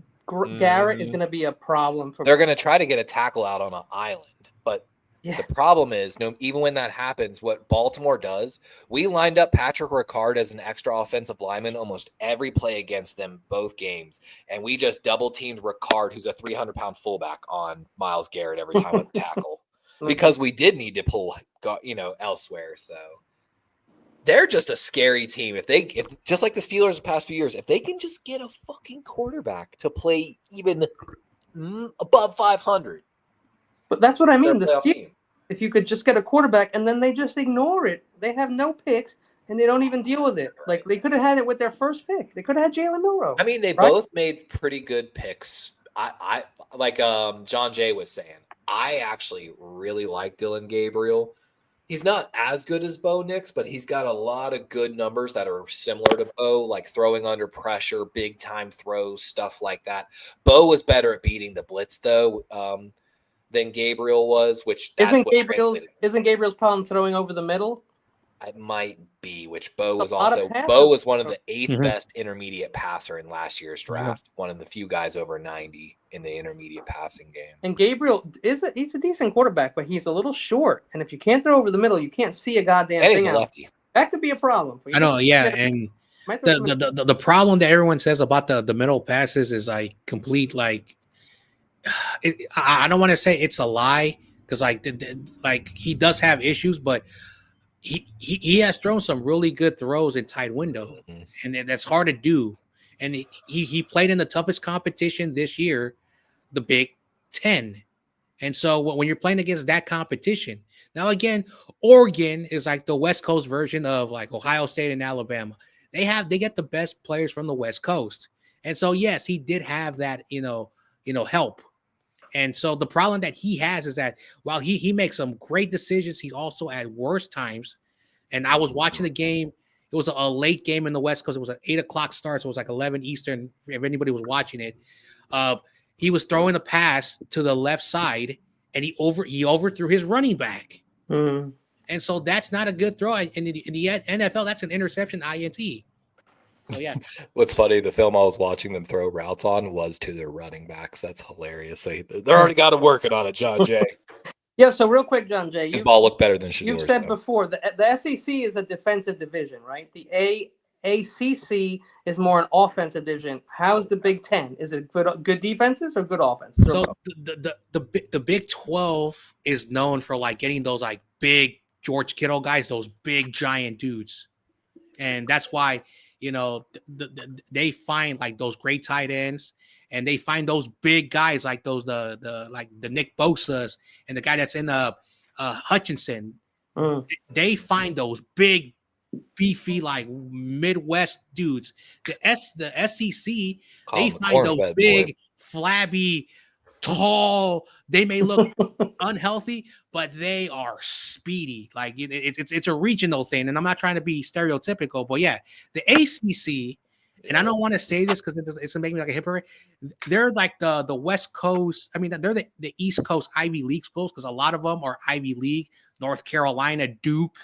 Garrett is going to be a problem for. They're going to try to get a tackle out on an island, but. Yeah. The problem is, even when that happens, what Baltimore does, we lined up Patrick Ricard as an extra offensive lineman almost every play against them both games, and we just double-teamed Ricard, who's a 300-pound fullback, on Myles Garrett every time with tackle because we did need to pull, elsewhere. So they're just a scary team. If just like the Steelers the past few years, if they can just get a fucking quarterback to play even above 500. But that's what I mean. If you could just get a quarterback and then they just ignore it, they have no picks and they don't even deal with it. Like they could have had it with their first pick. They could have had Jalen Milroe. I mean, they both made pretty good picks. I like John Jay was saying. I actually really like Dylan Gabriel. He's not as good as Bo Nix, but he's got a lot of good numbers that are similar to Bo, like throwing under pressure, big time throws, stuff like that. Bo was better at beating the blitz though. Than Gabriel was, which isn't Gabriel's problem throwing over the middle? It might be, which Bo was one of the 8th best intermediate passer in last year's draft. One of the few guys over 90 in the intermediate passing game. And Gabriel he's a decent quarterback, but he's a little short. And if you can't throw over the middle, you can't see a goddamn thing out. Lefty. That could be a problem for you. I know, yeah, and the problem that everyone says about the middle passes is like complete like. I don't want to say it's a lie because like he does have issues, but he has thrown some really good throws in tight window, and that's hard to do. And he played in the toughest competition this year, the Big Ten, and so when you're playing against that competition, now again, Oregon is like the West Coast version of like Ohio State and Alabama. They get the best players from the West Coast, and so yes, he did have that help. And so the problem that he has is that while he makes some great decisions, he also at worse times. And I was watching the game. It was a late game in the West Coast. It was an 8:00 start. So it was like 11 Eastern. If anybody was watching it, he was throwing a pass to the left side and he overthrew his running back. Mm-hmm. And so that's not a good throw. In the NFL, that's an interception INT. So, yeah. What's funny, the film I was watching them throw routes on was to their running backs. That's hilarious. So they're already got him working on it, John Jay. Yeah, so real quick, John Jay. His ball looked better than Shador's. You've said before, the SEC is a defensive division, right? The ACC is more an offensive division. How's the Big Ten? Is it good defenses or good offenses? So the Big 12 is known for like getting those like big George Kittle guys, those big giant dudes. And that's why they find like those great tight ends, and they find those big guys like those the Nick Bosa's and the guy that's in Hutchinson. They find those big, beefy like Midwest dudes. The SEC they find those big, flabby tall. They may look unhealthy, but they are speedy. Like it's a regional thing, and I'm not trying to be stereotypical, but yeah, the ACC. And I don't want to say this because it's gonna make me like a hypocrite. They're like the West Coast. I mean, they're the East Coast Ivy League schools because a lot of them are Ivy League. North Carolina, Duke.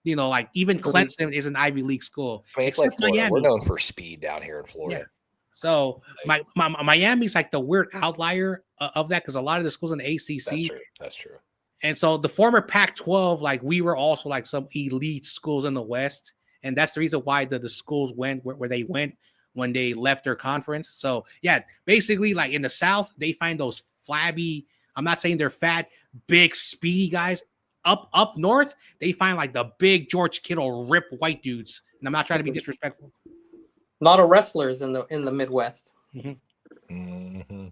Like even Clemson is an Ivy League school. I mean, it's like Florida. Miami. We're known for speed down here in Florida. Yeah. So Miami's like the weird outlier of that because a lot of the schools in the ACC. That's true. And so the former Pac-12, like we were also like some elite schools in the West. And that's the reason why the schools went where they went when they left their conference. So, yeah, basically, like in the South, they find those flabby, I'm not saying they're fat, big, speedy guys. Up north, they find like the big George Kittle, ripped white dudes. And I'm not trying to be disrespectful. A lot of wrestlers in the Midwest. Mm-hmm. Mm-hmm.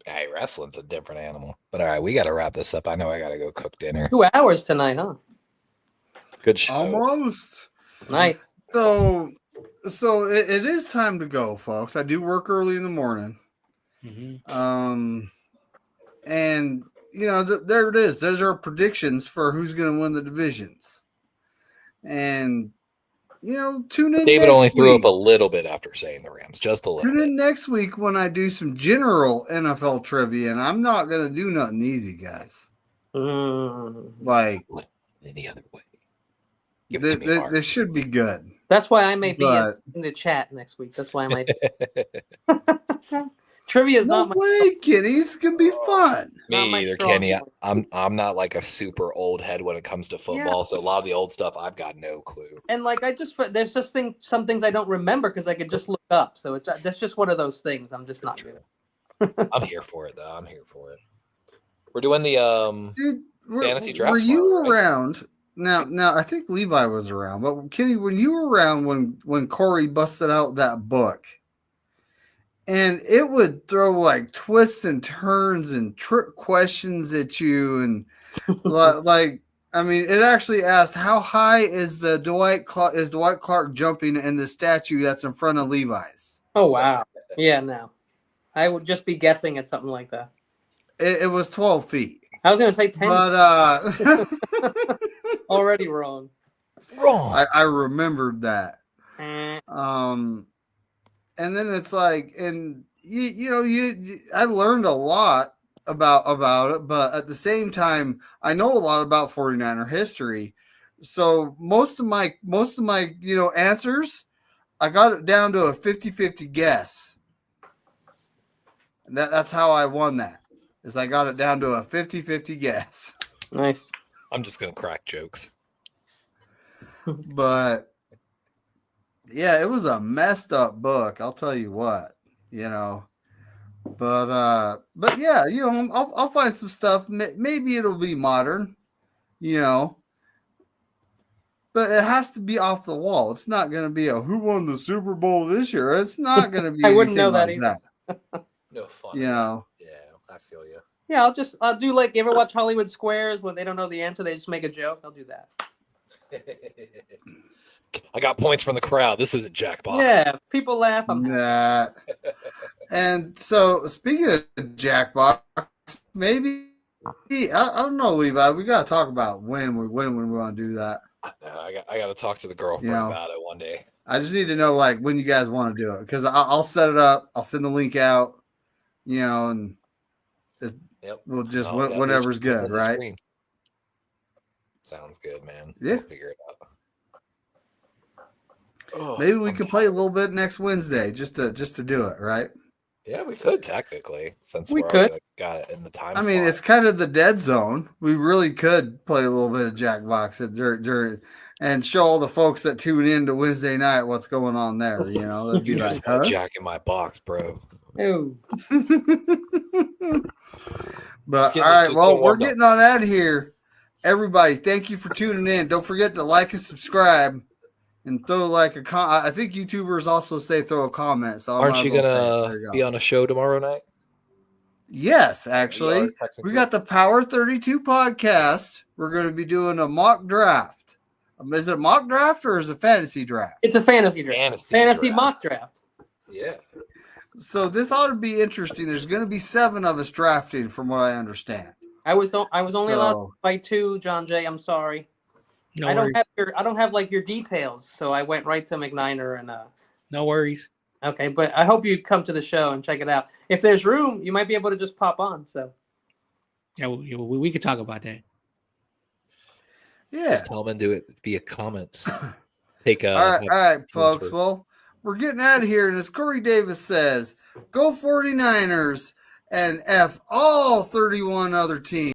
Hey, wrestling's a different animal. But all right, we got to wrap this up. I know I got to go cook dinner. 2 hours tonight, huh? Good show. Almost. Nice. So it is time to go, folks. I do work early in the morning. Mm-hmm. And there it is. There's our predictions for who's going to win the divisions. And tune in. David only threw up a little bit after saying the Rams, just a little. Tune in next week when I do some general NFL trivia, and I'm not going to do nothing easy, guys. Like any other way. This should be good. That's why I may be in the chat next week. That's why I might be. Trivia is not my way, Kenny. It's gonna be fun. Me either, Kenny. I'm not like a super old head when it comes to football, so a lot of the old stuff I've got no clue. And like there's just some things I don't remember because I could just look up. So that's just one of those things. I'm just not good. I'm here for it though. I'm here for it. We're doing the fantasy draft. Were you around? Right? Now I think Levi was around, but Kenny, when you were around when Korey busted out that book. And it would throw like twists and turns and trick questions at you. And like, I mean, it actually asked, how high is Dwight Clark jumping in the statue that's in front of Levi's? Oh, wow. Yeah, no. I would just be guessing at something like that. It was 12 feet. I was going to say 10. But already wrong. I remembered that. And then it's like, and I learned a lot about it, but at the same time, I know a lot about 49er history. So most of my answers, I got it down to a 50-50 guess. And that's how I won that. Is I got it down to a 50-50 guess. Nice. I'm just gonna crack jokes. But yeah, it was a messed up book. I'll tell you what, but yeah, I'll find some stuff. Maybe it'll be modern, but it has to be off the wall. It's not going to be a who won the Super Bowl this year. It's not going to be. I wouldn't know that like either. That. No fun. Yeah, I feel you. Yeah, I'll do like, you ever watch Hollywood Squares when they don't know the answer, they just make a joke? I'll do that. I got points from the crowd. This isn't Jackbox. Yeah, people laugh. And so, speaking of Jackbox, maybe I don't know, Levi. We got to talk about when we want to do that. I got to talk to the girlfriend about it one day. I just need to know like when you guys want to do it because I'll set it up. I'll send the link out. And we'll just whatever's good, right? Screen. Sounds good, man. Yeah, we'll figure it out. Maybe we could play a little bit next Wednesday just to do it, right? Yeah, we could technically, since we got it in the time. I mean, it's kind of the dead zone. We really could play a little bit of Jackbox during and show all the folks that tune in to Wednesday night what's going on there. That'd be you like, just put Jack in my box, bro. Oh. But all right, well, we're getting on out of here. Everybody, thank you for tuning in. Don't forget to like and subscribe. And throw like a I think YouTubers also say throw a comment. So aren't you gonna be on a show tomorrow night? Yes, actually, we got the Power 32 podcast. We're going to be doing a mock draft. Is it a mock draft or is it a fantasy draft? It's a fantasy draft. Fantasy mock draft. Yeah. So this ought to be interesting. There's going to be 7 of us drafting, from what I understand. I was only allowed by 2, John Jay. I'm sorry. No I worries. don't have like your details, so I went right to McNiner and No worries. Okay, but I hope you come to the show and check it out. If there's room, you might be able to just pop on. So Yeah, we could talk about that. Yeah. Just tell them and do it via comments. Take all right, folks. Well, we're getting out of here, and as Corey Davis says, go 49ers and F all 31 other teams.